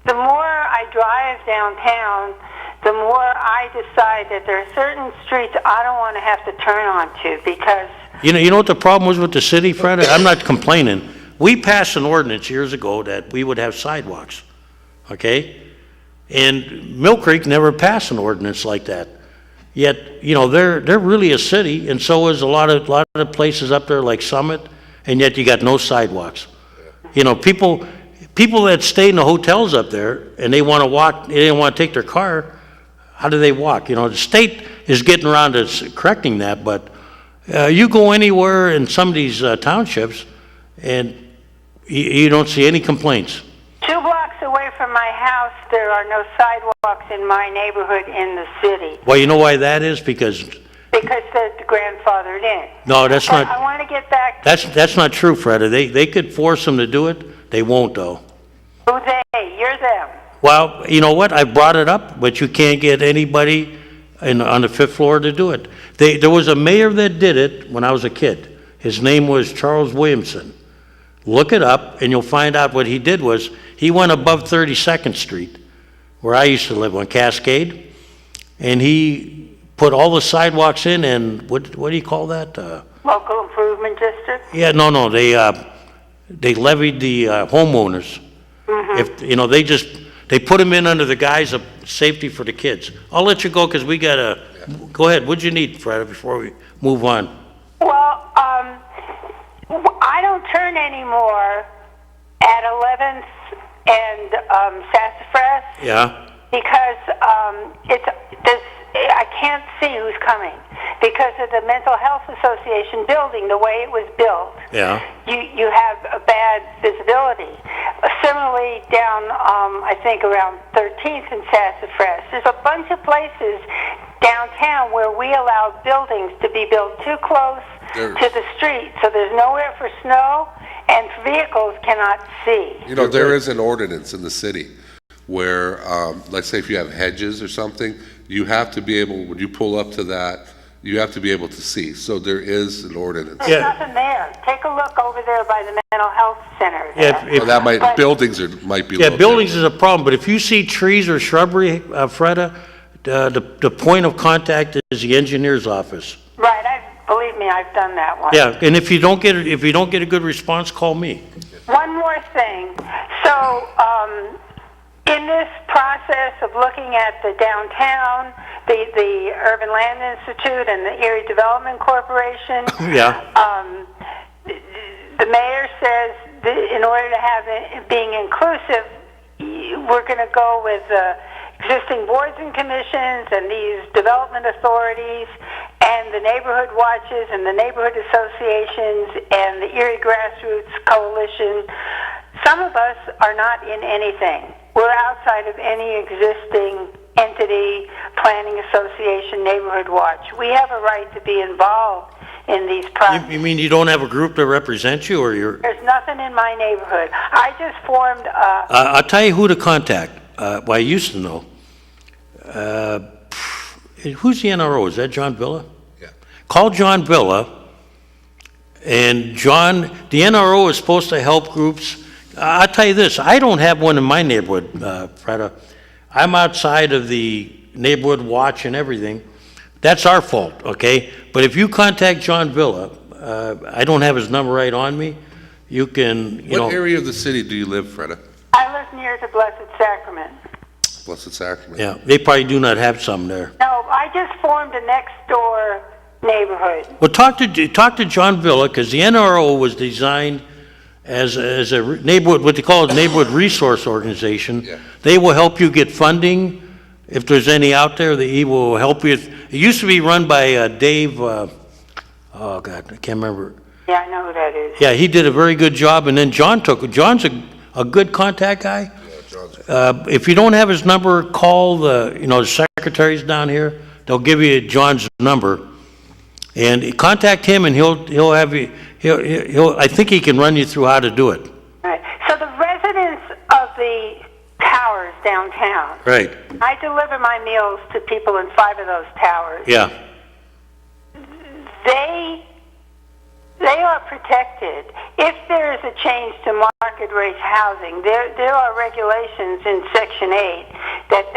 the more I drive downtown, the more I decide that there are certain streets I don't want to have to turn onto because... You know what the problem was with the city, Fred? I'm not complaining. We passed an ordinance years ago that we would have sidewalks, okay? And Mill Creek never passed an ordinance like that. Yet, you know, they're really a city, and so is a lot of places up there like Summit, and yet you got no sidewalks. You know, people that stay in the hotels up there and they want to walk, they didn't want to take their car, how do they walk? You know, the state is getting around to correcting that, but you go anywhere in some of these townships and you don't see any complaints. 2 blocks away from my house, there are no sidewalks in my neighborhood in the city. Well, you know why that is? Because they're grandfathered in. No, that's but not. I want to get back. That's not true, Freda. They could force them to do it. They won't, though. Who they? You're them. Well, you know what? I brought it up, but you can't get anybody on the 5th floor to do it. There was a mayor that did it when I was a kid. His name was Charles Williamson. Look it up, and you'll find out what he did was he went above 32nd Street, where I used to live on Cascade, and he put all the sidewalks in and what do you call that? Local improvement district? Yeah, no, they levied the homeowners. If, you know, they put them in under the guise of safety for the kids. I'll let you go because we gotta, go ahead. What'd you need, Fred, before we move on? Well, I don't turn anymore at 11th and Sassafras Yeah, because I can't see who's coming because of the Mental Health Association building, the way it was built. yeah. You have a bad visibility. Similarly, down I think around 13th and Sassafras, there's a bunch of places downtown where we allow buildings to be built too close to the street, so there's nowhere for snow and vehicles cannot see. You know, there is an ordinance in the city where, let's say if you have hedges or something, you have to be able, when you pull up to that, you have to be able to see. So there is an ordinance. There's nothing there. Take a look over there by the mental health center. Yeah, Well, that might, buildings might be. a Yeah, little buildings different. is a problem, but if you see trees or shrubbery, Freda, the point of contact is the engineer's office. Right, believe me, I've done that one. Yeah, and if you don't get a good response, call me. One more thing. So, in this process of looking at the downtown, the Urban Land Institute and the Erie Development Corporation, Yeah, the mayor says that in order to have it being inclusive, we're going to go with existing boards and commissions and these development authorities and the neighborhood watches and the neighborhood associations and the Erie Grassroots Coalition. Some of us are not in anything. We're outside of any existing entity, planning association, neighborhood watch. We have a right to be involved in these processes. you mean you don't have a group to represent you, or you're? There's nothing in my neighborhood. I just formed I'll tell you who to contact. Well, I used to know. Who's the NRO? Is that John Villa? Yeah. Call John Villa, and the NRO is supposed to help groups. I'll tell you this, I don't have one in my neighborhood, Freda. I'm outside of the neighborhood watch and everything. That's our fault, okay? But if you contact John Villa, I don't have his number right on me, you can, you know. What area of the city do you live, Freda? I live near the Blessed Sacrament. Blessed Sacrament. Yeah, they probably do not have some there. No, I just formed a next door neighborhood. Well, talk to John Villa, because the NRO was designed as a neighborhood, what they call a neighborhood resource organization. Yeah. They will help you get funding. If there's any out there, he will help you. It used to be run by Dave, oh God, I can't remember. Yeah, I know who that is. Yeah, he did a very good job, and then John's a good contact guy. If you don't have his number, call the secretaries down here. They'll give you John's number, and contact him, and he'll have you. I think he can run you through how to do it. Right. So the residents of the towers downtown. Right. I deliver my meals to people in 5 of those towers. Yeah. They are protected. If there is a change to market rate housing, there are regulations in Section 8 that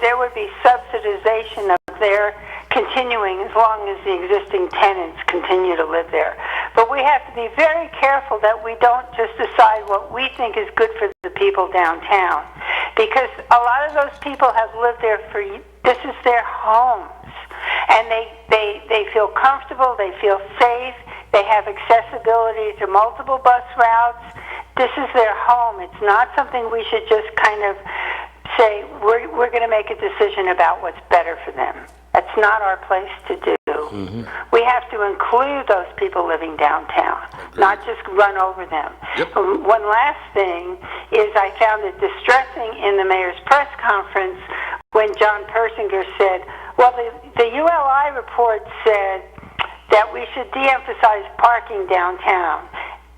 there would be subsidization of their continuing as long as the existing tenants continue to live there. But we have to be very careful that we don't just decide what we think is good for the people downtown, because a lot of those people have lived there this is their homes, and they feel comfortable, they feel safe, they have accessibility to multiple bus routes. This is their home. It's not something we should just kind of say we're going to make a decision about what's better for them. That's not our place to do. Mm-hmm. We have to include those people living downtown, not just run over them. Yep. One last thing is I found it distressing in the mayor's press conference when John Persinger said, well, the ULI report said that we should de-emphasize parking downtown.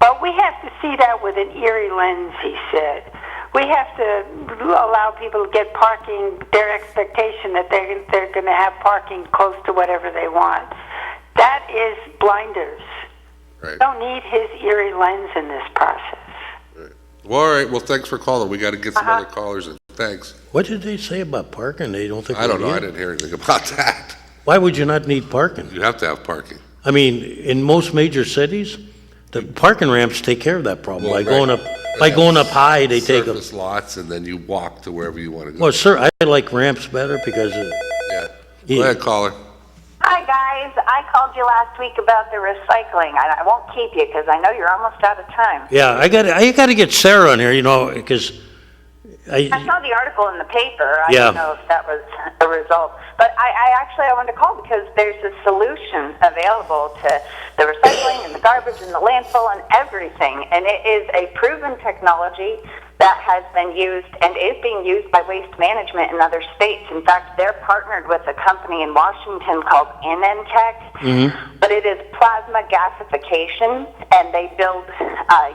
But we have to see that with an Erie lens, he said. We have to allow people to get parking, their expectation that they're going to have parking close to whatever they want. That is blinders. Right. Don't need his Erie lens in this process. Right. Well, all right. Well, thanks for calling. We got to get some other callers in. Thanks. What did they say about parking? They don't think. I don't know. I didn't hear anything about that. Why would you not need parking? You have to have parking. I mean, in most major cities, the parking ramps take care of that problem. By Well, going up high, they take Surface lots, and then you walk to wherever you want to go. Well, sir, I like ramps better because Yeah. Go ahead, caller. Hi, guys. I called you last week about the recycling. I won't keep you because I know you're almost out of time. yeah, I got to get Sarah on here, you know, because I saw the article in the paper. I Yeah. don't know if that was a result. But I wanted to call because there's a solution available to the recycling and the garbage and the landfill and everything. And it is a proven technology that has been used and is being used by Waste Management in other states. In fact, they're partnered with a company in Washington called Inentech, but it is plasma gasification, and they build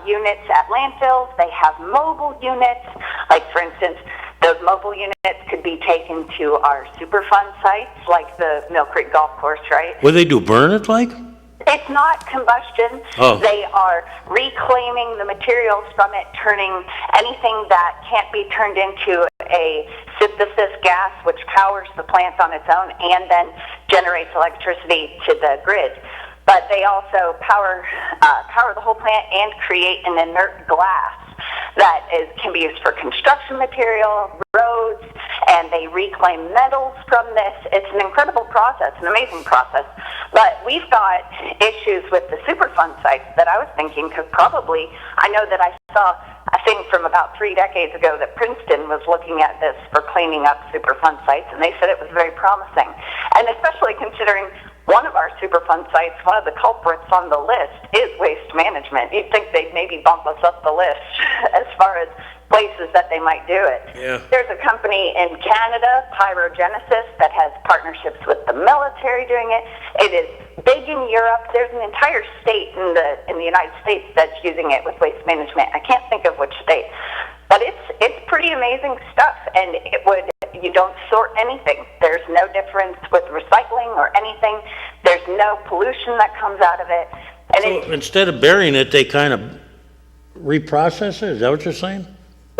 units at landfills. They have mobile units, like for instance, those mobile units could be taken to our Superfund sites, like the Mill Creek Golf Course, right? what do they do, burn it like? It's not combustion. Oh. They are reclaiming the materials from it, turning anything that can't be turned into a synthesis gas, which powers the plant on its own and then generates electricity to the grid. But they also power the whole plant and create an inert glass that can be used for construction material, roads, and they reclaim metals from this. It's an incredible process, an amazing process. But we've got issues with the Superfund sites that I was thinking could probably, I know that I saw a thing from about 3 decades ago that Princeton was looking at this for cleaning up Superfund sites, and they said it was very promising. And especially considering one of our Superfund sites, one of the culprits on the list is Waste Management. You'd think they'd maybe bump us up the list as far as places that they might do it. Yeah. There's a company in Canada, Pyrogenesis, that has partnerships with the military doing it. It is big in Europe. There's an entire state in the United States that's using it with Waste Management. I can't think of which state. But it's pretty amazing stuff, and you don't sort anything. There's no difference with recycling or anything. There's no pollution that comes out of it. And So instead of burying it, they kind of reprocess it? Is that what you're saying?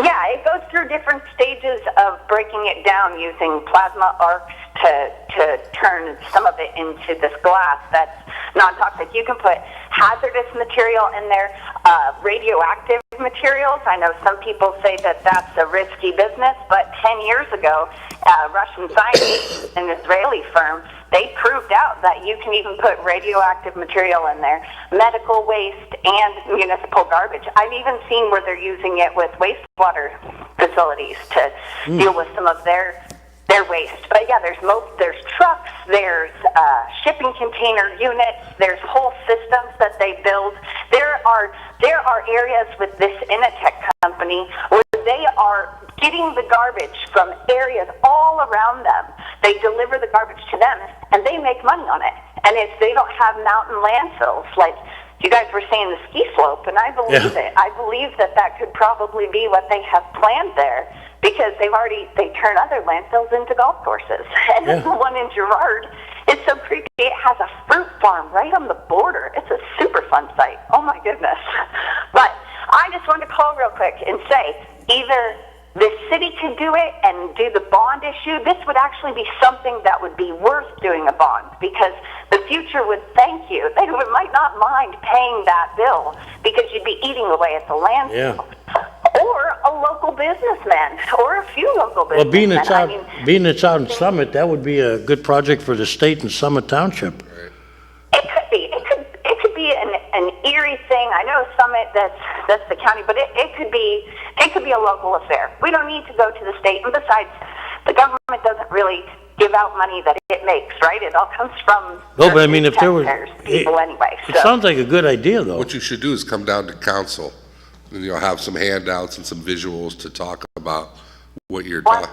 yeah, it goes through different stages of breaking it down using plasma arcs to turn some of it into this glass that's non-toxic. You can put hazardous material in there, radioactive materials. I know some people say that that's a risky business, but 10 years ago, Russian scientists, an Israeli firm, they proved out that you can even put radioactive material in there, medical waste and municipal garbage. I've even seen where they're using it with wastewater facilities to deal with some of their waste. But yeah, there's trucks, there's shipping container units, there's whole systems that they build. There are areas with this Inentech company where they are getting the garbage from areas all around them. They deliver the garbage to them, and they make money on it. And they don't have mountain landfills like you guys were saying the ski slope, and I believe it. I believe that could probably be what they have planned there, because they turn other landfills into golf courses. And the one in Girard is so creepy. It has a fruit farm right on the border. It's a super fun site. Oh my goodness. But I just wanted to call real quick and say, either the city could do it and do the bond issue. This would actually be something that would be worth doing a bond, because the future would thank you. They might not mind paying that bill because you'd be eating away at the landfill. Yeah. Or a local businessman, or a few local businessmen. Well, being it's out in Summit, that would be a good project for the state and Summit Township. It could be. It could be an Erie thing. I know Summit, that's the county, but it could be a local affair. We don't need to go to the state. And besides, the government doesn't really give out money that it makes, right? It all comes from No, but I mean, if there was, people anyway. it sounds like a good idea, though. What you should do is come down to council, and you'll have some handouts and some visuals to talk about what you're doing.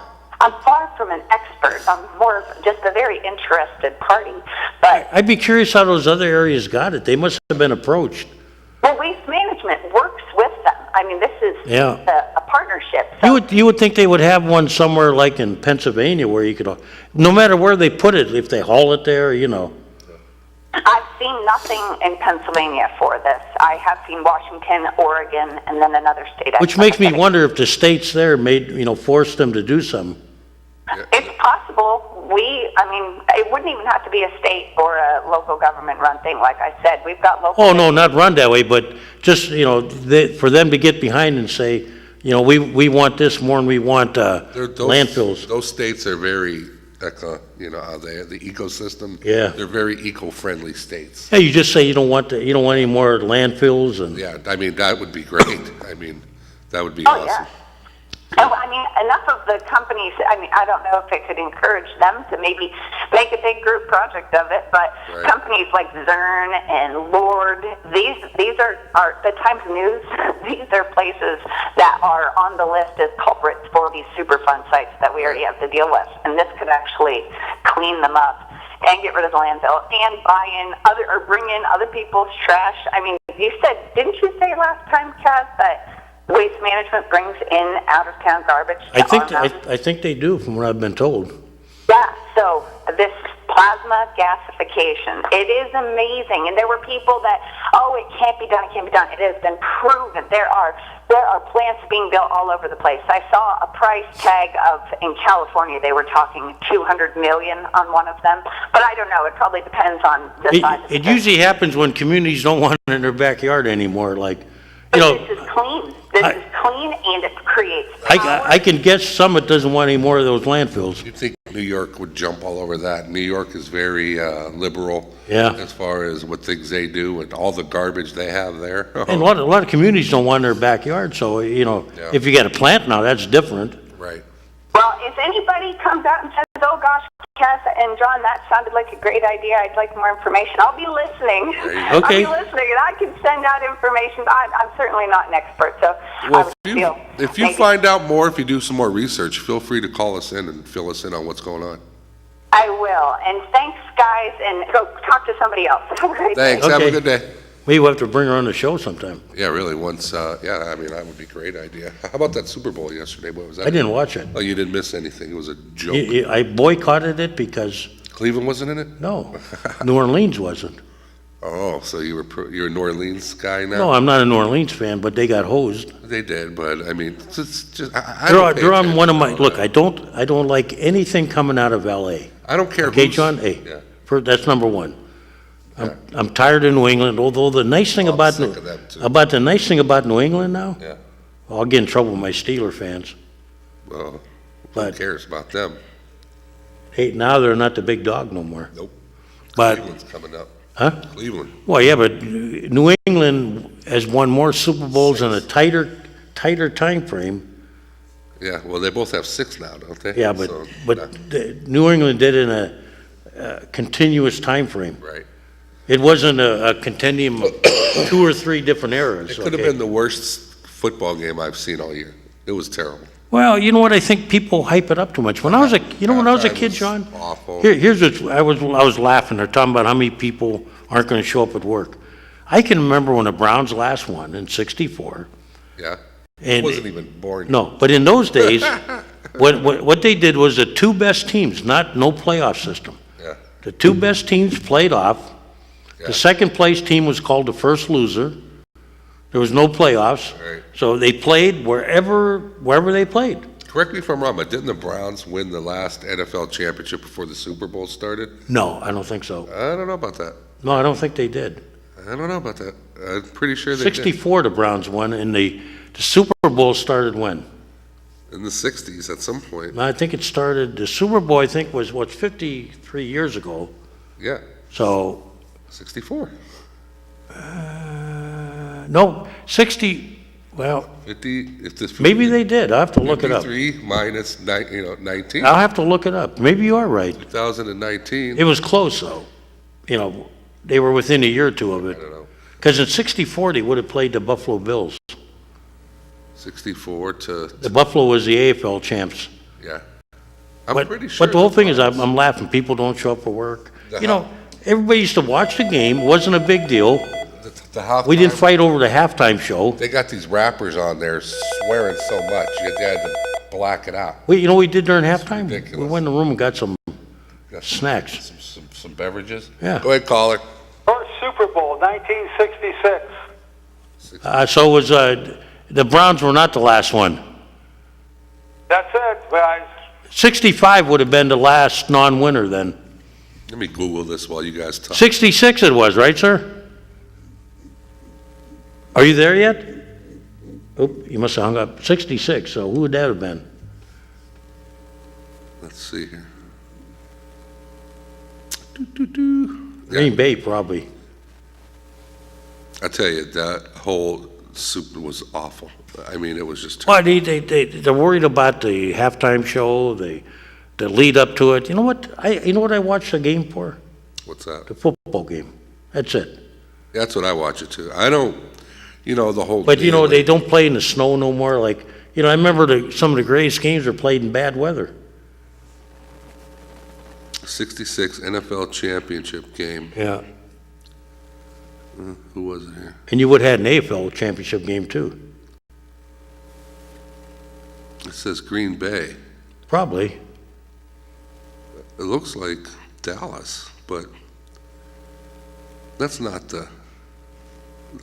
I'm far from an expert. I'm more of just a very interested party. But I'd be curious how those other areas got it. They must have been approached. well, Waste Management works with them. I mean, this is a partnership. So You would think they would have one somewhere like in Pennsylvania where you could, no matter where they put it, if they haul it there, you know. I've seen nothing in Pennsylvania for this. I have seen Washington, Oregon, and then another state. Which makes me wonder if the states there forced them to do something. It's possible. it wouldn't even have to be a state or a local government run thing. Like I said, we've got local. Oh, no, not run that way, but just, for them to get behind and say, we want this more than we want landfills. Those states are very, the ecosystem. Yeah. They're very eco-friendly states. Yeah, you just say you don't want any more landfills and. Yeah, that would be great. That would be Oh, awesome. yeah. Enough of the companies, I don't know if it could encourage them to maybe make a big group project of it, but Right. companies like Zern and Lord, these are the Times News, these are places that are on the list as culprits for these Superfund sites that we already have to deal with. And this could actually clean them up and get rid of the landfill and bring in other people's trash. Didn't you say last time, Kaz, that Waste Management brings in out-of-town garbage to our mountains? I think they do, from what I've been told. Yeah, so this plasma gasification, it is amazing. And there were people that, it can't be done, it can't be done. It has been proven. There are plants being built all over the place. I saw a price tag in California, they were talking $200 million on one of them. But I don't know, it probably depends on the size of It usually happens when communities don't want it in their backyard anymore, like, But this is clean. This is clean, and it creates power. I can guess Summit doesn't want any more of those landfills. You'd think New York would jump all over that. New York is very liberal as far as what things they do and all the garbage they have there. And a lot of communities don't want in their backyard, so, if you got a plant now, that's different. Right. Well, if anybody comes out and says, oh gosh, Cass and John, that sounded like a great idea, I'd like more information, I'll be listening. I'll Okay. be listening, and I can send out information. I'm certainly not an expert, so Well, if you find out more, if you do some more research, feel free to call us in and fill us in on what's going on. I will. And thanks, guys, and go talk to somebody else. Have a great day. Thanks. Have a Okay. good day. We have to bring her on the show sometime. Yeah, really. Once, that would be a great idea. How about that Super Bowl yesterday? What was that? I didn't watch it. Oh, you didn't miss anything. It was a joke. I boycotted it because, Cleveland wasn't in it? no, New Orleans wasn't. Oh, so you're a New Orleans guy now? No, I'm not a New Orleans fan, but they got hosed. They did, but it's just I don't pay They're on attention one of to my, all look, that. I don't like anything coming out of LA. I don't care Okay, who's- John? Hey, Yeah. that's number one. Yeah. I'm tired of New England, although the nice thing I'm about, sick of that, too. the nice thing about New England now, Yeah. I'll get in trouble with my Steeler fans, Well, who but, cares about them? hey, now they're not the big dog no more. Nope. But, Cleveland's coming up. huh? Cleveland. Well, yeah, but New England has won more Super Bowls in a tighter time frame. Yeah, well, they both have 6 now, don't they? Yeah, So, New England did it in a continuous time frame. right. It wasn't a continuum of 2 or 3 different eras. It could have okay? been the worst football game I've seen all year. It was terrible. Well, you know what? I think people hype it up too much. When I was a Halftime kid, was John. awful. Here's what I was laughing. They're talking about how many people aren't going to show up at work. I can remember when the Browns last won in '64. Yeah. And I wasn't even born. No, but in those days, what they did was the 2 best teams, no playoff system. Yeah. The 2 best teams played off. Yeah. The second place team was called the first loser. There was no playoffs. Right. So they played wherever they played. Correct me if I'm wrong, but didn't the Browns win the last NFL championship before the Super Bowl started? No, I don't think so. I don't know about that. No, I don't think they did. I don't know about that. I'm pretty sure they did. 64 the Browns won, and the Super Bowl started when? In the 60s at some point. I think it started, the Super Bowl, I think, was, 53 years ago. Yeah, So, 64. no, 60, well, 50, if this. maybe they did. I'll have to look it up. 53 minus 19, I'll have to look it up. Maybe you are right. 2019. It was close, though. They were within a year or two of I it. don't know, Because in '64, they would have played the Buffalo Bills. 64 to, The Buffalo was the AFL champs. yeah. I'm But, pretty sure. but the whole thing is, I'm laughing. People don't show up for work. Everybody used to watch the game. It wasn't a big deal. The halftime, We didn't fight over the halftime show. They got these rappers on there swearing so much, you had to black it out. We did during halftime? We ridiculous. went in the room and got some Got snacks. Some beverages? Yeah. Go ahead, caller. First Super Bowl, 1966. So it was, the Browns were not the last one. That's it. Well, 65 would have been the last non-winner then. Let me Google this while you guys talk. 66 it was, right, sir? Are you there yet? Oop, you must have hung up. 66, so who would that have been? Let's see here. Green Bay, probably. I tell you, that whole Super was awful. I mean, it was just Well, they're worried about the halftime show, the lead up to it. You know what I watched the game for? What's that? The football game. That's it. That's what I watch it too. I don't, the whole. But deal, they don't play in the snow no more. Like, I remember some of the greatest games were played in bad weather. 66 NFL championship game. Yeah. Who was it here? And you would have had an AFL championship game too. It says Green Bay. Probably. It looks like Dallas, but that's not the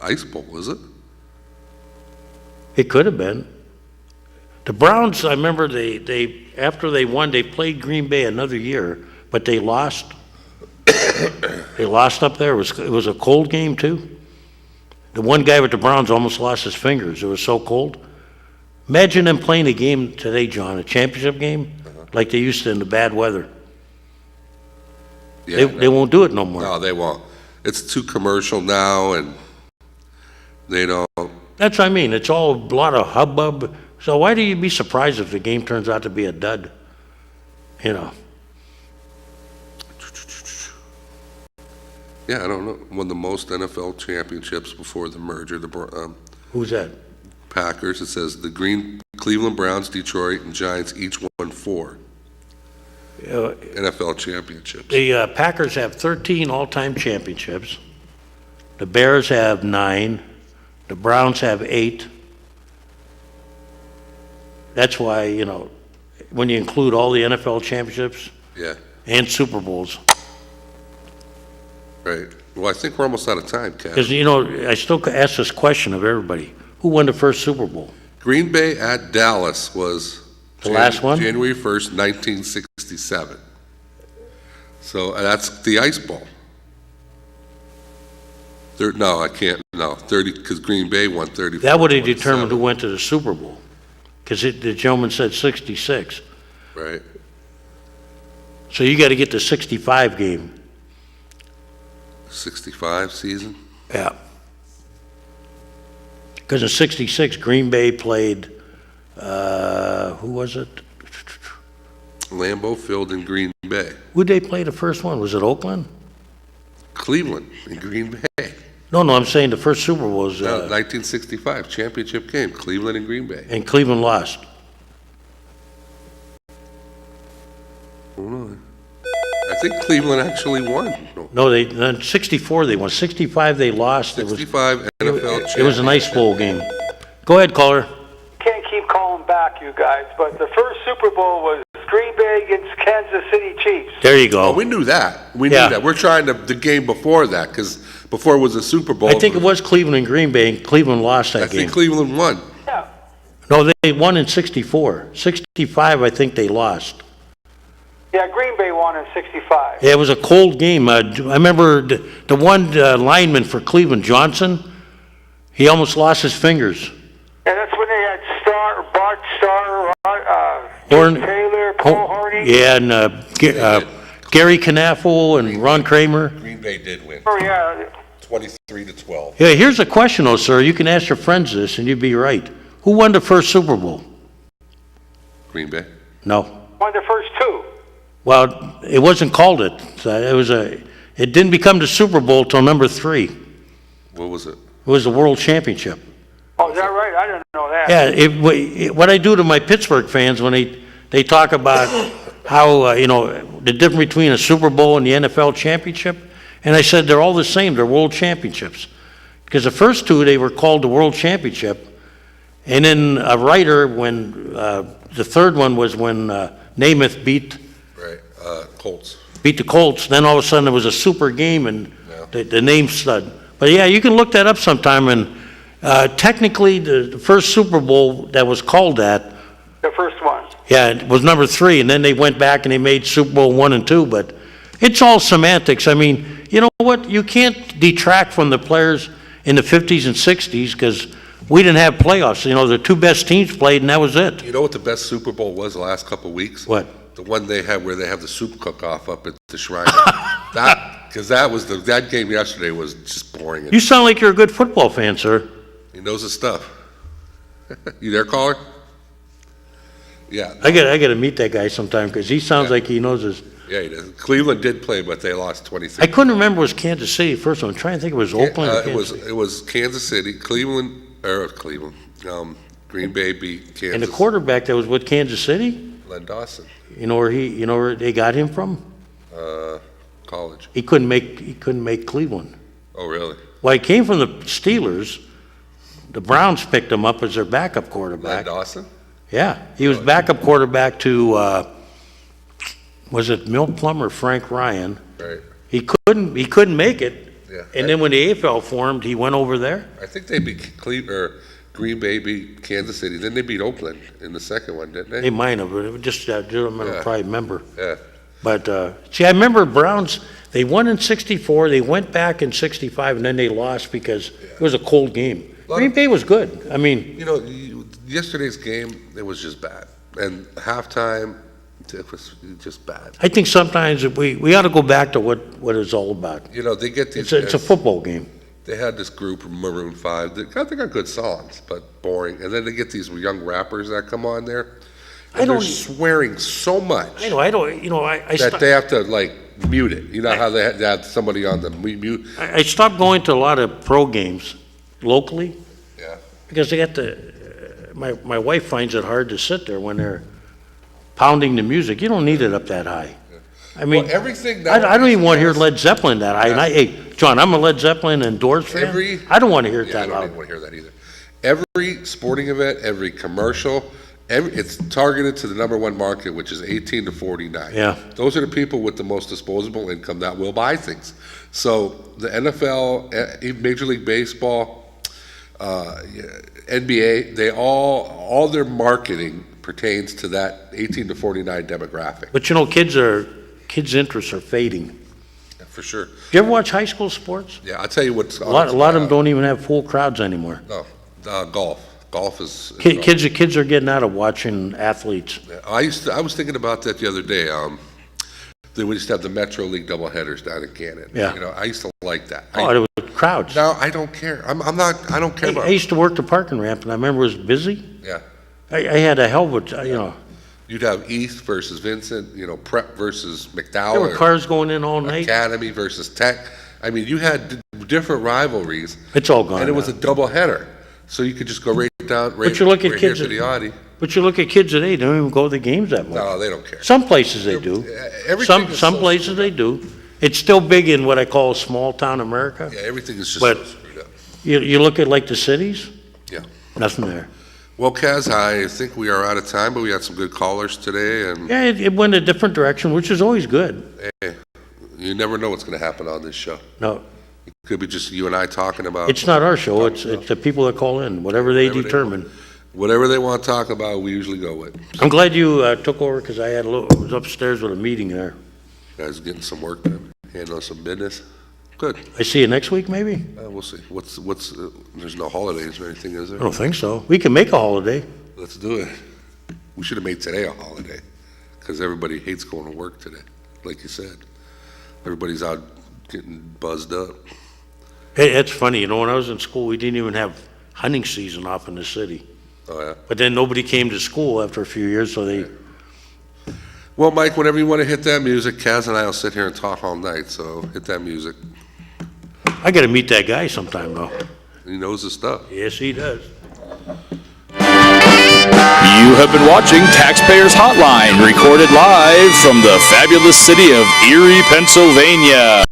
Ice Bowl, is it? It could have been. The Browns, I remember they after they won, they played Green Bay another year, but they lost. They lost up there. It was a cold game too. The one guy with the Browns almost lost his fingers. It was so cold. Imagine them playing a game today, John, a championship game, like they used to in the bad weather. Yeah, They won't do it no more. No, they won't. It's too commercial now, and they don't. That's what I mean. It's all a lot of hubbub. So why do you be surprised if the game turns out to be a dud? Yeah, I don't know. Won the most NFL championships before the merger. Who's that? Packers. It says the Cleveland Browns, Detroit, and Giants each won 4 NFL championships. The Packers have 13 all-time championships. The Bears have 9. The Browns have 8. That's why, when you include all the NFL championships Yeah, and Super Bowls, right. Well, I think we're almost out of time, Ken. because, I still ask this question of everybody. Who won the first Super Bowl? Green Bay at Dallas was The last one? January 1st, 1967. So that's the Ice Bowl. No, I can't. No, 30 because Green Bay won 34. That would have determined who went to the Super Bowl, because the gentleman said 66. Right. So you got to get the 65 game. 65 season. Yeah. Because in 66, Green Bay played, who was it? Lambeau Field in Green Bay. Who'd they play the first one? Was it Oakland? Cleveland in Green Bay. No, I'm saying the first Super Bowl was, 1965 championship game. Cleveland and Green Bay. and Cleveland lost. Hold on. I think Cleveland actually won. No, No, in 64 they won. 65 they lost. 65 NFL It was an Ice Bowl game. Go ahead, caller. Can't keep calling back, you guys, but the first Super Bowl was Green Bay against Kansas City Chiefs. There you go. Oh, we knew that. We Yeah. knew that. We're trying the game before that, because before it was a Super Bowl. I think it was Cleveland and Green Bay, and Cleveland lost that I game. think Cleveland won. Yeah. No, they won in 64. 65, I think they lost. Yeah, Green Bay won in 65. Yeah, it was a cold game. I remember the one lineman for Cleveland, Johnson, he almost lost his fingers. And that's when they had Bart Starr, Horn- Taylor, Paul Harney. Yeah, and Gary Knaffel and Ron Kramer. Green Bay did win. Oh, yeah. 23-12. Yeah, here's a question, though, sir. You can ask your friends this, and you'd be right. Who won the first Super Bowl? Green Bay. No. Won the first 2. Well, it wasn't called it. So it didn't become the Super Bowl till number 3. What was it? It was the World Championship. Oh, is that right? I didn't know that. Yeah, what I do to my Pittsburgh fans when they talk about how, the difference between a Super Bowl and the NFL championship, and I said they're all the same, they're world championships. Because the first 2, they were called the World Championship, and then a writer, when the third one was when Namath beat Right. Colts. the Colts, then all of a sudden it was a super game, and Yeah. the name stud. But yeah, you can look that up sometime, and technically the first Super Bowl that was called that, The first one. Yeah, it was number 3, and then they went back and they made Super Bowl 1 and 2, but it's all semantics. I mean, you know what? You can't detract from the players in the 50s and 60s because we didn't have playoffs. You know, the 2 best teams played, and that was it. You know what the best Super Bowl was the last couple of weeks? What? The one they had where they have the soup cook-off up at the Shrine. Because that game yesterday was just boring. You sound like you're a good football fan, sir. He knows his stuff. You there, caller? Yeah. I got to meet that guy sometime because he sounds like he knows his. Yeah, he does. Cleveland did play, but they lost 23. I couldn't remember it was Kansas City first one. I'm trying to think it was Oakland or Kansas City. It was Kansas City, Green Bay beat Kansas. And the quarterback that was with Kansas City, Len Dawson, you know where they got him from? college. He couldn't make Cleveland. Oh, really? Well, he came from the Steelers. The Browns picked him up as their backup Len quarterback. Dawson? Yeah, he was backup quarterback to was it Milt Plum or Frank Ryan? Right. He couldn't make it. Yeah. And then when the AFL formed, he went over there. I think they beat Green Bay beat Kansas City. Then they beat Oakland in the second one, didn't they? They might have, but it was just I don't Yeah. probably remember. Yeah. But see, I remember Browns. They won in '64. They went back in '65, and then they lost because it was a cold game. Green Bay was good. I mean, You know, yesterday's game, it was just bad. And halftime, it was just bad. I think sometimes we ought to go back to what it's all about. You know, they get these. It's a football game. They had this group, Maroon 5, they got good songs, but boring. And then they get these young rappers that come on there. And they're swearing so much. I know. I don't. You know. I that they have to, mute it. You know how they have somebody on the mute? I stopped going to a lot of pro games locally. Yeah. Because they got my wife finds it hard to sit there when they're pounding the music. You don't need it up that high. I mean, Well, everything I don't even want to hear nowadays- Led Zeppelin that high. And hey, John, I'm a Led Zeppelin and Doors fan. I don't want to hear it Yeah, I that don't loud. even want to hear that either. Every sporting event, every commercial, it's targeted to the number one market, which is 18 to 49. Yeah. Those are the people with the most disposable income that will buy things. So the NFL, Major League Baseball, NBA, they all their marketing pertains to that 18 to 49 demographic. But you know, kids' interests are fading. For sure. Do you ever watch high school sports? Yeah, I'll tell you what's A lot of them don't even have full crowds anymore. No, golf. Golf is Kids are getting out of watching athletes. I was thinking about that the other day. We used to have the Metro League doubleheaders down in Canada. Yeah. You know, I used to like that. Oh, there were crowds. Now I don't care. I don't care I about. used to work the parking ramp, and I remember it was busy. Yeah. I had a hell of a, You'd have East versus Vincent. You know, Prep versus there McDowell. were cars going in all night. Academy versus Tech. I mean, you had different rivalries. It's all gone And it was now. a doubleheader, so you could just go right down. But you look at right kids here to the Audi. But you look at kids today, they don't even go to the games that much. No, they don't care. Some places they do. Everything is Some so places screwed they do. It's still big in what I call small town America. Yeah, everything is just But- so screwed up. You look at like the cities, Yeah. nothing there. Well, Kaz, I think we are out of time, but we had some good callers today, and Yeah, it went a different direction, which is always good. you never know what's going to happen on this show. No, It could be just you and I talking about it's not our show. It's the people that call in, whatever they Whatever they determine. whatever they want to talk about. We usually go with. I'm glad you took over because I was upstairs with a meeting there. Guys, getting some work done, handling some business. Good. I see you next week, maybe? We'll see. What's there's no holidays or anything, is I there? don't think so. We can make a holiday. Let's do it. We should have made today a holiday because everybody hates going to work today, like you said. Everybody's out getting buzzed up. Hey, that's funny. You know, when I was in school, we didn't even have hunting season off in the city. Oh, yeah. But then nobody came to school after a few years, so they. Well, Mike, whenever you want to hit that music, Kaz and I will sit here and talk all night, so hit that music. I got to meet that guy sometime, though. He knows his stuff. Yes, he does. You have been watching Taxpayers Hotline, recorded live from the fabulous city of Erie, Pennsylvania.